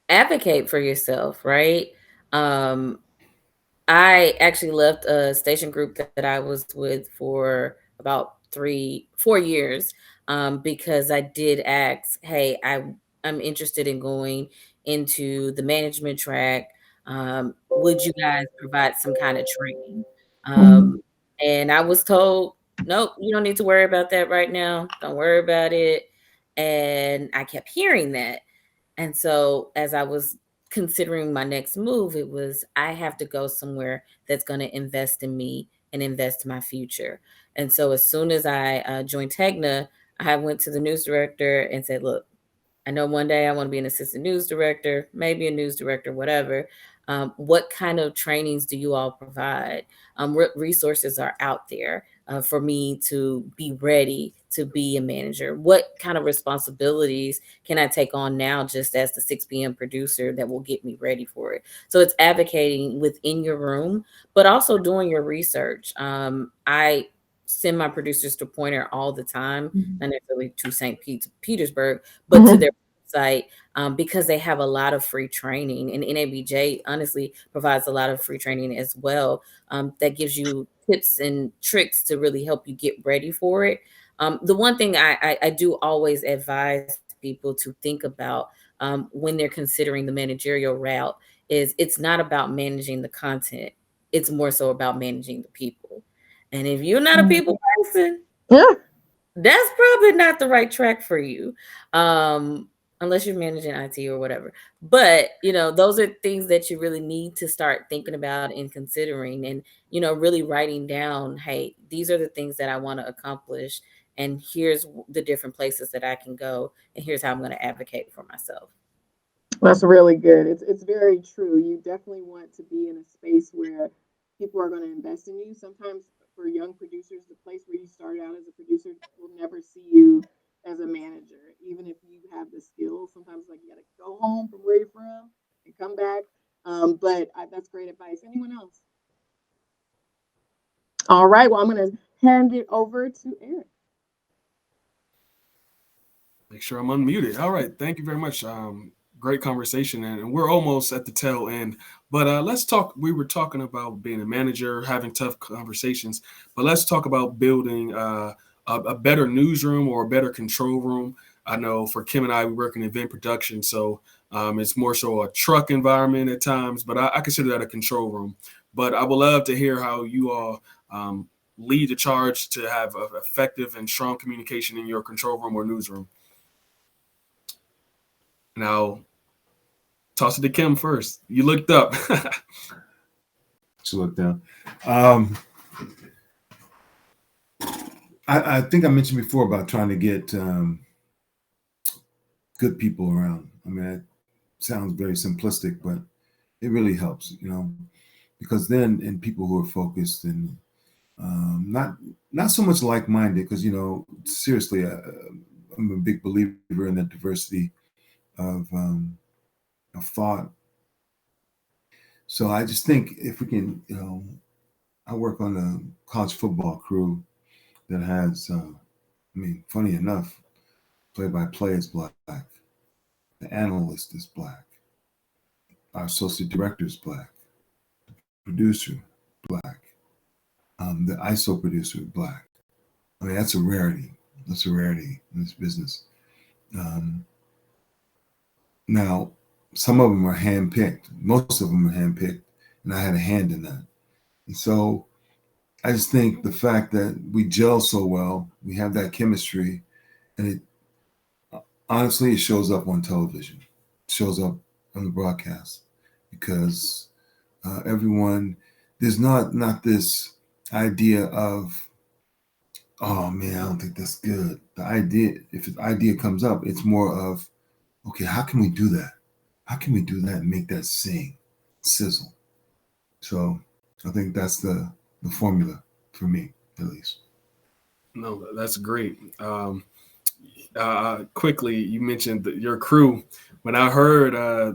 Advocate for yourself, right? Um, I actually left a station group that I was with for about 4 years, because I did ask, "Hey, I'm interested in going into the management track. Would you guys provide some kind of training?" And I was told, "Nope, you don't need to worry about that right now. Don't worry about it." And I kept hearing that. And so as I was considering my next move, it was I have to go somewhere that's going to invest in me and invest in my future. And so as soon as I joined Tegna, I went to the news director and said, "Look, I know one day I want to be an assistant news director, maybe a news director, whatever. What kind of trainings do you all provide? What resources are out there for me to be ready to be a manager? What kind of responsibilities can I take on now just as the 6 p.m. producer that will get me ready for it?" So it's advocating within your room, but also doing your research. I send my producers to Pointer all the time, not necessarily to St. Petersburg, but to their website, because they have a lot of free training. And NABJ honestly provides a lot of free training as well, that gives you tips and tricks to really help you get ready for it. The one thing I do always advise people to think about when they're considering the managerial route is it's not about managing the content. It's more so about managing the people. And if you're not a people person, that's probably not the right track for you. Unless you're managing IT or whatever. But, those are things that you really need to start thinking about and considering and, really writing down, hey, these are the things that I want to accomplish. And here's the different places that I can go. And here's how I'm going to advocate for myself. That's really good. It's very true. You definitely want to be in a space where people are going to invest in you. Sometimes for young producers, the place where you started out as a producer will never see you as a manager, even if you have the skills. Sometimes like you got to go home from where you're from and come back. That's great advice. Anyone else? All right. Well, I'm going to hand it over to Eric. Make sure I'm unmuted. All right. Thank you very much. Great conversation. And we're almost at the tail end. But let's talk. We were talking about being a manager, having tough conversations. But let's talk about building a better newsroom or a better control room. I know for Kim and I, we work in event production. So it's more so a truck environment at times. But I consider that a control room. But I would love to hear how you all lead the charge to have effective and strong communication in your control room or newsroom. Now, toss it to Kim first. You looked up. She looked down. I think I mentioned before about trying to get good people around. I mean, it sounds very simplistic, but it really helps, because then and people who are focused and not so much like-minded, because seriously, I'm a big believer in that diversity of thought. So I just think if we can, I work on a college football crew that has, funny enough, play-by-play is black, the analyst is black, our associate director is black, producer black, the ISO producer black. I mean, that's a rarity. That's a rarity in this business. Now, some of them are handpicked. Most of them are handpicked, and I had a hand in that. And so I just think the fact that we gel so well, we have that chemistry, and it honestly, it shows up on television. It shows up on the broadcast because everyone, there's not this idea of, oh man, I don't think that's good. The idea, if the idea comes up, it's more of, okay, how can we do that? How can we do that and make that sing, sizzle? So I think that's the formula for me, at least. No, that's great. Quickly, you mentioned your crew. when I heard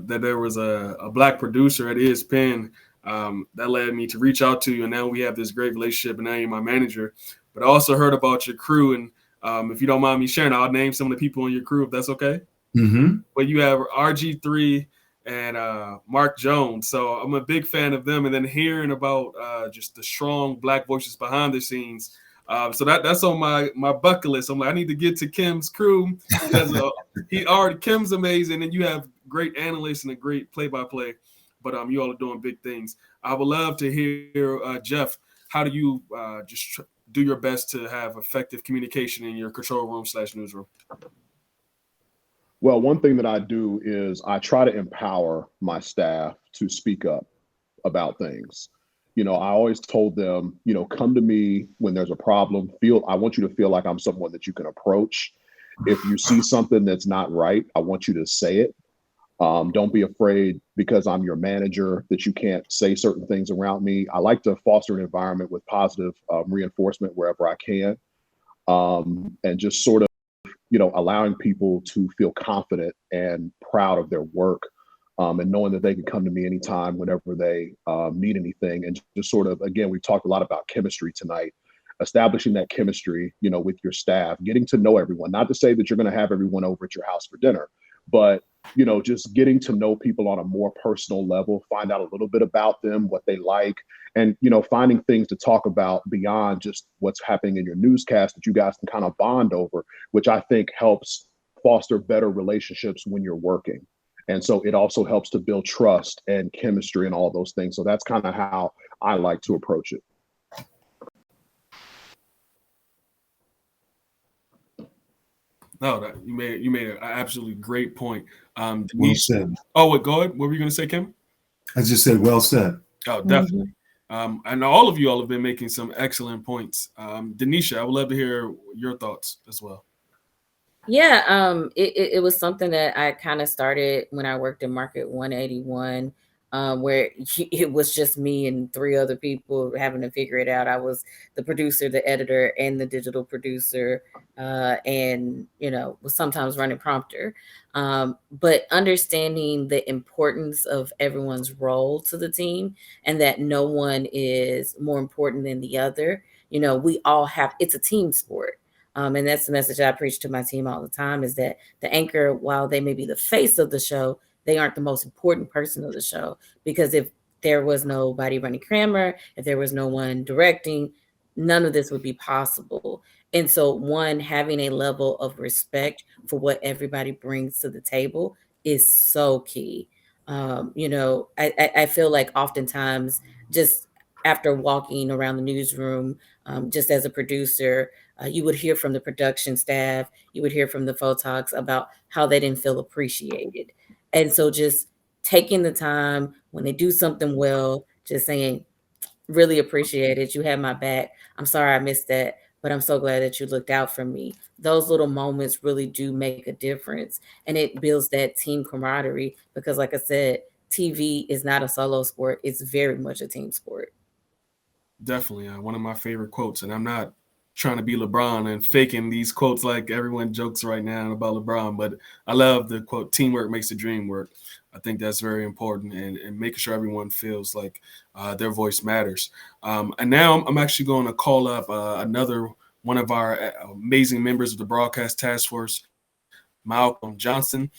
that there was a black producer at ESPN, that led me to reach out to you. And now we have this great relationship, and now you're my manager. But I also heard about your crew. And if you don't mind me sharing, I'll name some of the people on your crew, if that's okay. Mm-hmm. But you have RG3 and Mark Jones. So I'm a big fan of them. And then hearing about just the strong black voices behind the scenes. So that's on my bucket list. I'm like, I need to get to Kim's crew because Kim's amazing, and you have great analysts and a great play-by-play. But you all are doing big things. I would love to hear Jeff. How do you do your best to have effective communication in your control room / newsroom? Well, one thing that I do is I try to empower my staff to speak up about things. I always told them, come to me when there's a problem. I want you to feel like I'm someone that you can approach. If you see something that's not right, I want you to say it. Don't be afraid because I'm your manager that you can't say certain things around me. I like to foster an environment with positive reinforcement wherever I can, and just sort of, allowing people to feel confident and proud of their work, and knowing that they can come to me anytime, whenever they need anything. And just sort of, again, we've talked a lot about chemistry tonight, establishing that chemistry, with your staff, getting to know everyone. Not to say that you're going to have everyone over at your house for dinner, but just getting to know people on a more personal level, find out a little bit about them, what they like, and, finding things to talk about beyond just what's happening in your newscast that you guys can kind of bond over, which I think helps foster better relationships when you're working. And so it also helps to build trust and chemistry and all those things. So that's kind of how I like to approach it. No, you made an absolutely great point. Well said. Oh, go ahead. What were you going to say, Kim? I just said, well said. Oh, definitely. I know all of you all have been making some excellent points. Denisha, I would love to hear your thoughts as well. Yeah, it was something that I kind of started when I worked in Market 181, where it was just me and 3 other people having to figure it out. I was the producer, the editor, and the digital producer, and was sometimes running prompter. But understanding the importance of everyone's role to the team, and that no one is more important than the other. We all have. It's a team sport. And that's the message I preach to my team all the time, is that the anchor, while they may be the face of the show, they aren't the most important person of the show. Because if there was nobody running camera, if there was no one directing, none of this would be possible. And so, one, having a level of respect for what everybody brings to the table is so key. I feel like oftentimes, just after walking around the newsroom, just as a producer, you would hear from the production staff, you would hear from the photogs about how they didn't feel appreciated. And so just taking the time when they do something well, just saying, really appreciate it. You had my back. I'm sorry I missed that, but I'm so glad that you looked out for me. Those little moments really do make a difference. And it builds that team camaraderie because, like I said, TV is not a solo sport. It's very much a team sport. Definitely. One of my favorite quotes, and I'm not trying to be LeBron and faking these quotes like everyone jokes right now about LeBron, but I love the quote, teamwork makes the dream work. I think that's very important, and making sure everyone feels like their voice matters. And now I'm actually going to call up another one of our amazing members of the broadcast task force, Malcolm Johnson.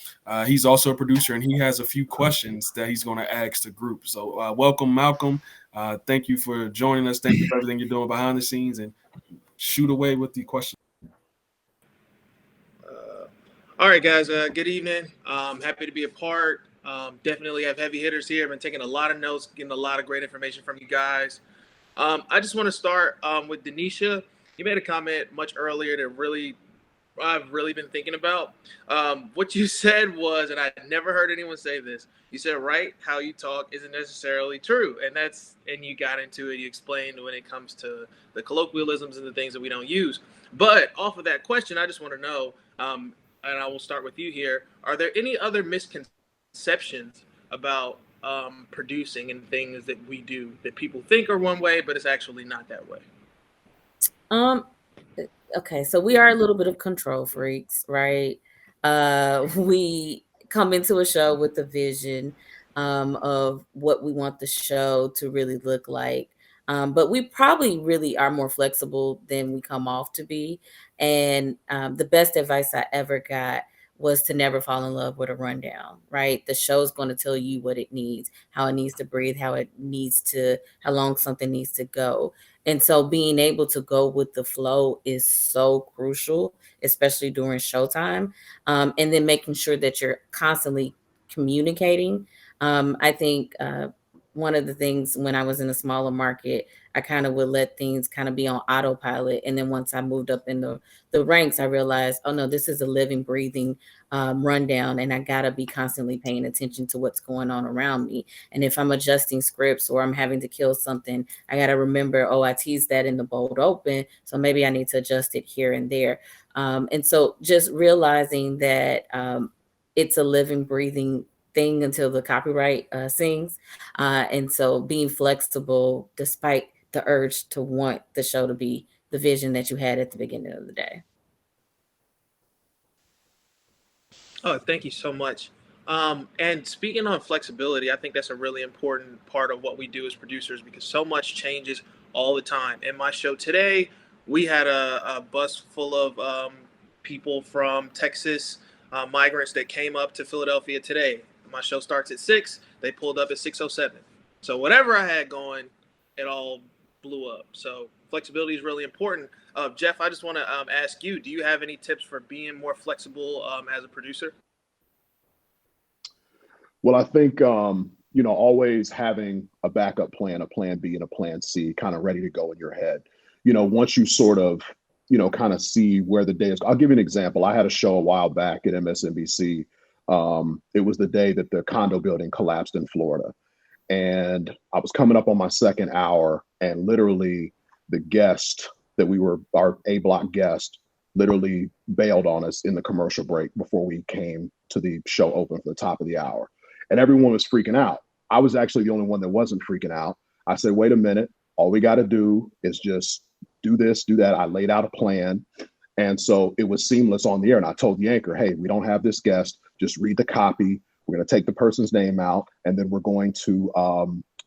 He's also a producer, and he has a few questions that he's going to ask the group. So welcome, Malcolm. Thank you for joining us. Thank you for everything you're doing behind the scenes, and shoot away with the question. All right, guys. Good evening. Happy to be a part. Definitely have heavy hitters here. I've been taking a lot of notes, getting a lot of great information from you guys. I just want to start with Denisha. You made a comment much earlier that I've really been thinking about. What you said was, and I never heard anyone say this, you said, right, how you talk isn't necessarily true. And you got into it, you explained when it comes to the colloquialisms and the things that we don't use. But off of that question, I just want to know, and I will start with you here, are there any other misconceptions about producing and things that we do that people think are one way, but it's actually not that way? Okay, so we are a little bit of control freaks, right? come into a show with a vision of what we want the show to really look like. But we probably really are more flexible than we come off to be. And the best advice I ever got was to never fall in love with a rundown, right? The show's going to tell you what it needs, how it needs to breathe, how long something needs to go. And so being able to go with the flow is so crucial, especially during showtime. And then making sure that you're constantly communicating. I think one of the things when I was in a smaller market, I kind of would let things kind of be on autopilot. And then once I moved up in the ranks, I realized, oh no, this is a living, breathing rundown. And I got to be constantly paying attention to what's going on around me. And if I'm adjusting scripts or I'm having to kill something, I got to remember, oh, I teased that in the bold open. So maybe I need to adjust it here and there. And so just realizing that it's a living, breathing thing until the copyright sings. And so being flexible despite the urge to want the show to be the vision that you had at the beginning of the day. Oh, thank you so much. And speaking on flexibility, I think that's a really important part of what we do as producers because so much changes all the time. In my show today, we had a bus full of people from Texas, migrants that came up to Philadelphia today. My show starts at 6. They pulled up at 6:07. So whatever I had going, it all blew up. So flexibility is really important. Jeff, I just want to ask you, do you have any tips for being more flexible as a producer? Well, I think, always having a backup plan, a plan B and a plan C kind of ready to go in your head. Once you sort of, kind of see where the day is. I'll give you an example. I had a show a while back at MSNBC. It was the day that the condo building collapsed in Florida. And I was coming up on my second hour and literally the guest that our A block guest literally bailed on us in the commercial break before we came to the show open for the top of the hour. And everyone was freaking out. I was actually the only one that wasn't freaking out. I said, wait a minute, all we got to do is just do this, do that. I laid out a plan. And so it was seamless on the air. And I told the anchor, hey, we don't have this guest. Just read the copy. We're going to take the person's name out, and then we're going to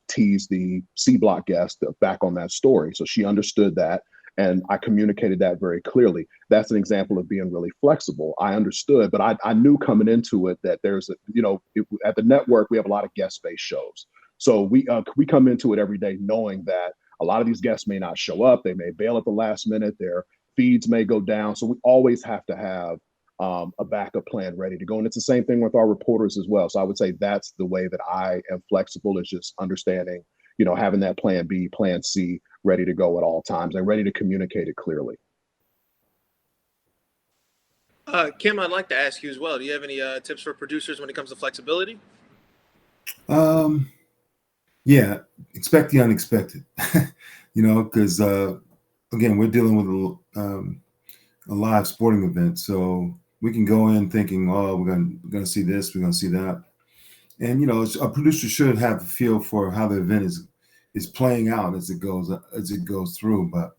tease the C block guest back on that story. So she understood that. And I communicated that very clearly. That's an example of being really flexible. I understood, but I knew coming into it that there's at the network, we have a lot of guest-based shows. So we come into it every day knowing that a lot of these guests may not show up. They may bail at the last minute. Their feeds may go down. So we always have to have a backup plan ready to go. And it's the same thing with our reporters as well. So I would say that's the way that I am flexible, is just understanding, having that plan B, plan C ready to go at all times and ready to communicate it clearly. Kim, I'd like to ask you as well. Do you have any tips for producers when it comes to flexibility? Yeah, expect the unexpected, because again, we're dealing with a live sporting event. So we can go in thinking, oh, we're going to see this, we're going to see that. And, a producer should have a feel for how the event is playing out as it goes through. But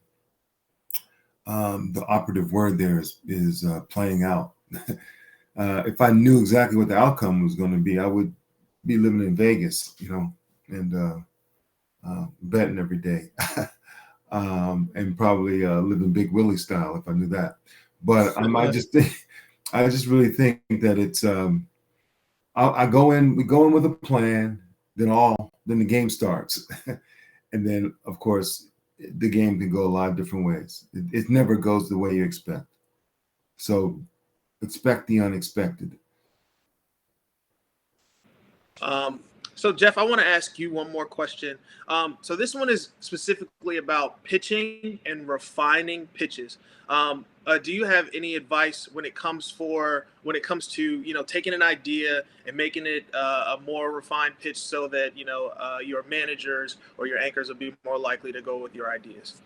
the operative word there is playing out. If I knew exactly what the outcome was going to be, I would be living in Vegas, and betting every day. And probably living Big Willie style if I knew that. But I just really think that it's we go in with a plan, then the game starts. And then of course the game can go a lot of different ways. It never goes the way you expect. So expect the unexpected. So Jeff, I want to ask you one more question. So this one is specifically about pitching and refining pitches. Do you have any advice when it comes to taking an idea and making it a more refined pitch so that your managers or your anchors will be more likely to go with your ideas?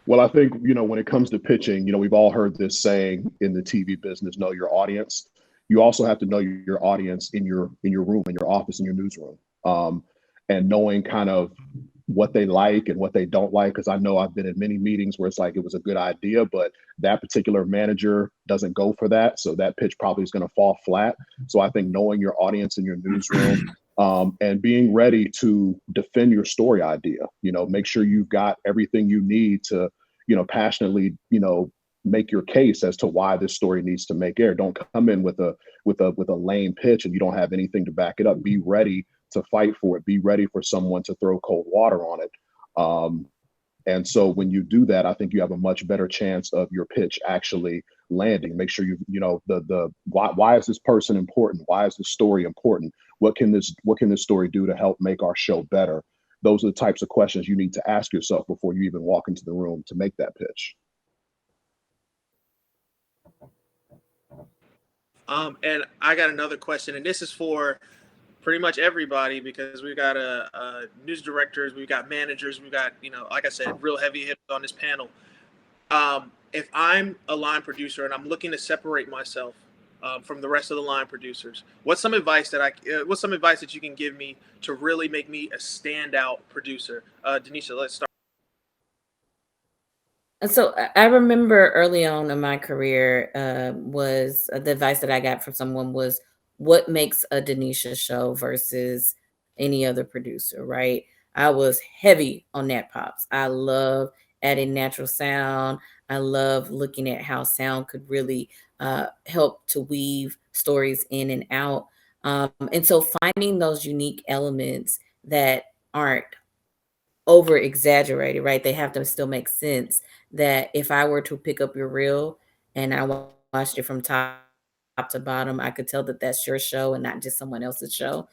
Well, I think when it comes to pitching, we've all heard this saying in the TV business: know your audience. You also have to know your audience in your room, in your office, in your newsroom, and knowing kind of what they like and what they don't like. Because I know I've been in many meetings where it's like it was a good idea, but that particular manager doesn't go for that. So that pitch probably is going to fall flat. So I think knowing your audience in your newsroom, and being ready to defend your story idea, make sure you've got everything you need to, passionately, make your case as to why this story needs to make air. Don't come in with a lame pitch and you don't have anything to back it up. Be ready to fight for it. Be ready for someone to throw cold water on it. And so when you do that, I think you have a much better chance of your pitch actually landing. Make sure why is this person important? Why is this story important? What can this story do to help make our show better? Those are the types of questions you need to ask yourself before you even walk into the room to make that pitch. And I got another question, and this is for pretty much everybody, because we've got news directors, we've got managers, we've got, like I said, real heavy hitters on this panel. If I'm a line producer and I'm looking to separate myself from the rest of the line producers, what's some advice that you can give me to really make me a standout producer? Denisha, let's start. And so I remember early on in my career was the advice that I got from someone was what makes a Denisha show versus any other producer, right? I was heavy on Nat Pops. I love adding natural sound. I love looking at how sound could really help to weave stories in and out. And so finding those unique elements that aren't over exaggerated, right? They have to still make sense. That if I were to pick up your reel and I watched it from top to bottom, I could tell that that's your show and not just someone else's show.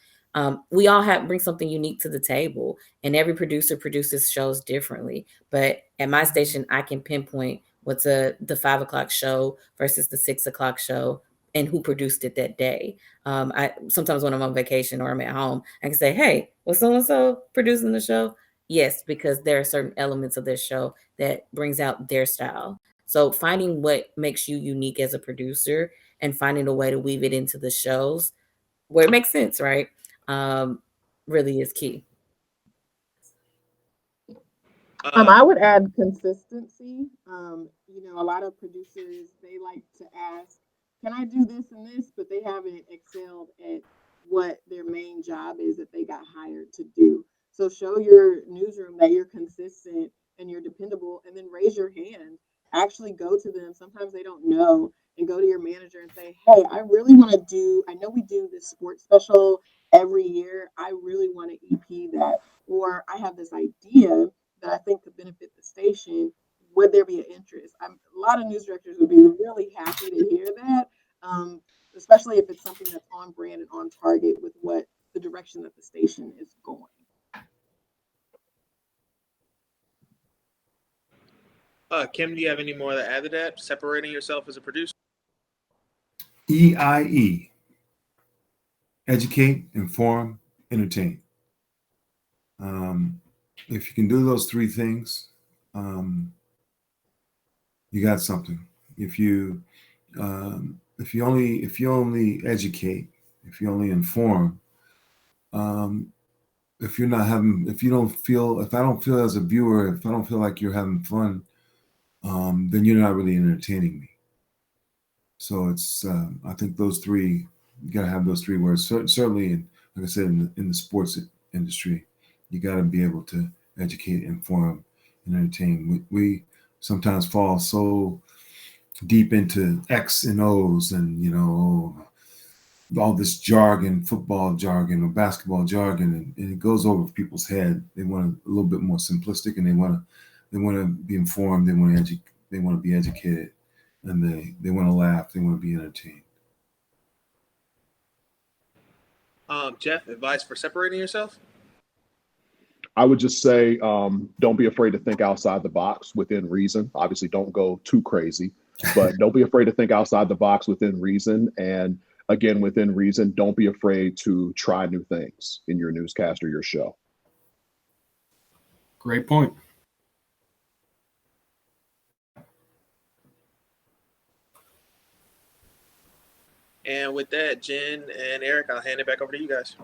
We all bring something unique to the table, and every producer produces shows differently. But at my station, I can pinpoint what's the 5 o'clock show versus the 6 o'clock show, and who produced it that day. I sometimes when I'm on vacation or I'm at home, I can say, "Hey, was so and so producing the show?" Yes, because there are certain elements of this show that brings out their style. So finding what makes you unique as a producer and finding a way to weave it into the shows where it makes sense, right? Really is key. I would add consistency. A lot of producers, they like to ask, can I do this and this? But they haven't excelled at what their main job is that they got hired to do. So show your newsroom that you're consistent and you're dependable, and then raise your hand. Actually go to them. Sometimes they don't know, and go to your manager and say, hey, I really want to I know we do this sports special every year. I really want to EP that. Or I have this idea that I think could benefit the station. Would there be an interest? A lot of news directors would be really happy to hear that, especially if it's something that's on brand and on target with what the direction that the station is going. Kim, do you have any more to add to that? Separating yourself as a producer? EIE. Educate, inform, entertain. If you can do those three things, you got something. If you only educate, if you only inform, if I don't feel as a viewer, if I don't feel like you're having fun, then you're not really entertaining me. So it's I think those three, you gotta have those three words. Certainly, like I said, in the sports industry, you gotta be able to educate, inform, and entertain. We sometimes fall so deep into X and O's and all this jargon, football jargon or basketball jargon, and it goes over people's head. They want a little bit more simplistic, and they want to be informed. They want to be educated, and they want to laugh. They want to be entertained. Jeff, advice for separating yourself? I would just say, don't be afraid to think outside the box within reason. Obviously, don't go too crazy, but don't be afraid to think outside the box within reason. And again, within reason, don't be afraid to try new things in your newscast or your show. Great point. And with that, Jen and Eric, I'll hand it back over to you guys.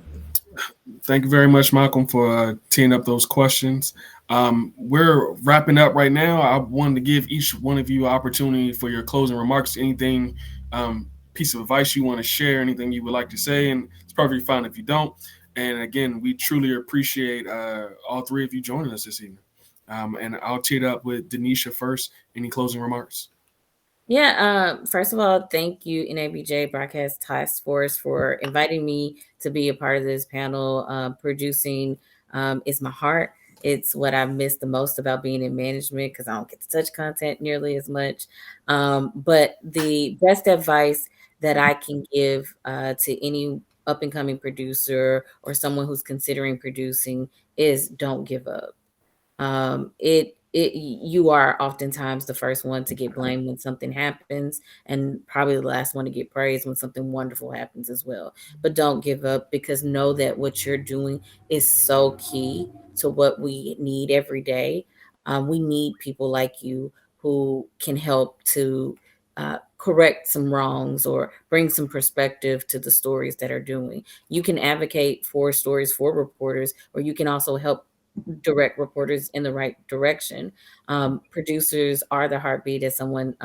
Thank you very much, Malcolm, for teeing up those questions. We're wrapping up right now. I wanted to give each one of you an opportunity for your closing remarks. Anything, piece of advice you want to share, anything you would like to say, and it's perfectly fine if you don't. And again, we truly appreciate all three of you joining us this evening. And I'll tee it up with Denisha first. Any closing remarks? Yeah, first of all, thank you, NABJ Broadcast Task Force, for inviting me to be a part of this panel. Producing is my heart. It's what I've missed the most about being in management because I don't get to touch content nearly as much. But the best advice that I can give to any up and coming producer or someone who's considering producing is don't give up. You are oftentimes the first one to get blamed when something happens, and probably the last one to get praised when something wonderful happens as well. But don't give up, because know that what you're doing is so key to what we need every day. We need people like you who can help to correct some wrongs or bring some perspective to the stories that are doing. You can advocate for stories for reporters, or you can also help direct reporters in the right direction. Producers are the heartbeat, as someone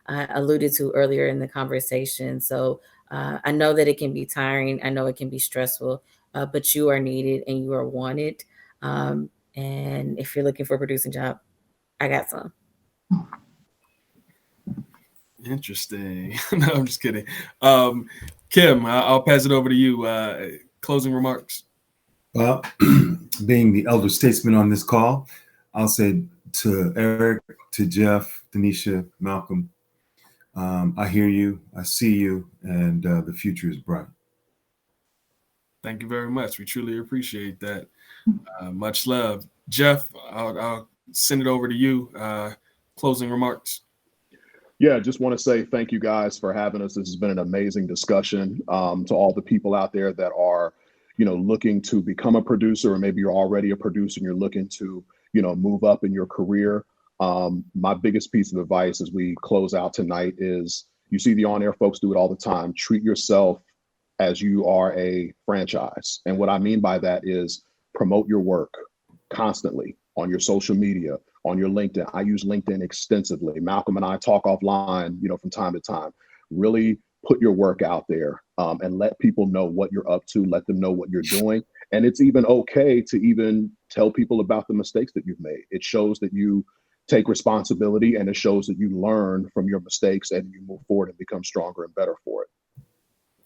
alluded to earlier in the conversation. So I know that it can be tiring. I know it can be stressful, but you are needed and you are wanted. And if you're looking for a producing job, I got some. Interesting. No, I'm just kidding. Kim, I'll pass it over to you. Closing remarks. Well, being the elder statesman on this call, I'll say to Eric, to Jeff, Denisha, Malcolm, I hear you, I see you, and the future is bright. Thank you very much. We truly appreciate that. Much love. Jeff, I'll send it over to you. Closing remarks. Yeah, just want to say thank you guys for having us. This has been an amazing discussion. To all the people out there that are, looking to become a producer, or maybe you're already a producer and you're looking to, move up in your career. My biggest piece of advice as we close out tonight is, you see the on-air folks do it all the time. Treat yourself as you are a franchise. And what I mean by that is promote your work constantly on your social media, on your LinkedIn. I use LinkedIn extensively. Malcolm and I talk offline, from time to time. Really put your work out there, and let people know what you're up to. Let them know what you're doing. And it's even okay to even tell people about the mistakes that you've made. It shows that you take responsibility, and it shows that you learn from your mistakes and you move forward and become stronger and better for it.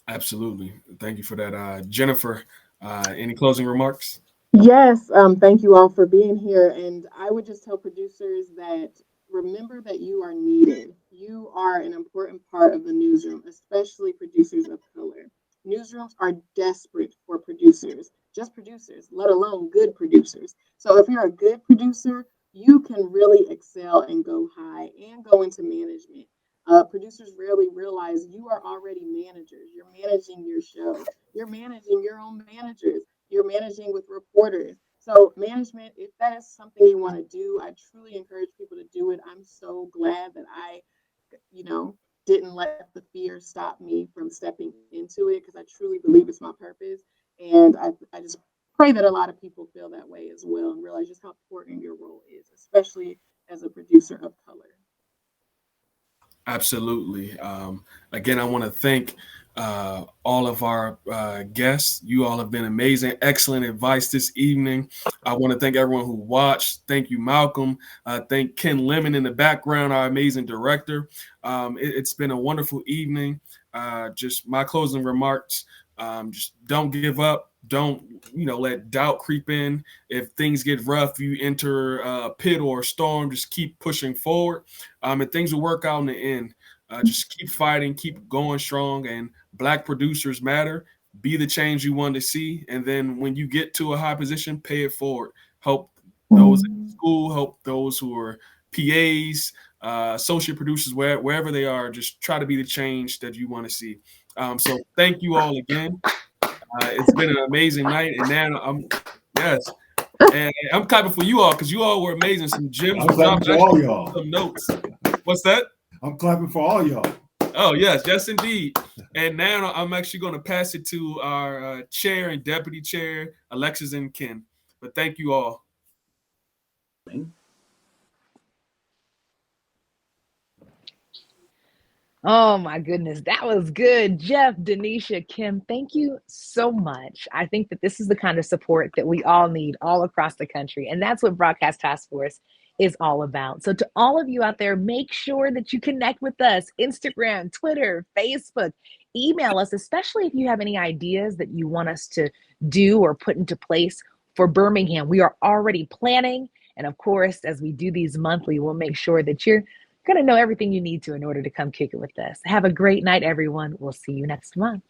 Absolutely. Thank you for that. Jennifer, any closing remarks? Yes, thank you all for being here. And I would just tell producers that remember that you are needed. You are an important part of the newsroom, especially producers of color. Newsrooms are desperate for producers, just producers, let alone good producers. So if you're a good producer, you can really excel and go high and go into management. Producers rarely realize you are already managers. You're managing your show. You're managing your own managers. You're managing with reporters. So management, if that is something you want to do, I truly encourage people to do it. I'm so glad that I, didn't let the fear stop me from stepping into it, because I truly believe it's my purpose. And I just pray that a lot of people feel that way as well and realize just how important your role is, especially as a producer of color. Absolutely. Again, I want to thank all of our guests. You all have been amazing. Excellent advice this evening. I want to thank everyone who watched. Thank you, Malcolm. Thank Ken Lemon in the background, our amazing director. It's been a wonderful evening. Just my closing remarks. Just don't give up. Don't let doubt creep in. If things get rough, you enter a pit or a storm, just keep pushing forward, and things will work out in the end. Just keep fighting, keep going strong, and Black producers matter. Be the change you want to see, and then when you get to a high position, pay it forward. Help those in school, help those who are PAs, associate producers, wherever they are. Just try to be the change that you want to see. So thank you all again. It's been an amazing night, and now I'm clapping for you all because you all were amazing. Some gems, I'm clapping for all y'all. Some notes. What's that? I'm clapping for all y'all. Oh, yes, indeed. And now I'm actually going to pass it to our chair and deputy chair, Alexis and Ken. But thank you all. Oh my goodness, that was good. Jeff, Denisha, Kim, thank you so much. I think that this is the kind of support that we all need all across the country. And that's what Broadcast Task Force is all about. So to all of you out there, make sure that you connect with us, Instagram, Twitter, Facebook, email us, especially if you have any ideas that you want us to do or put into place for Birmingham. We are already planning. And of course, as we do these monthly, we'll make sure that you're going to know everything you need to in order to come kick it with us. Have a great night, everyone. We'll see you next month.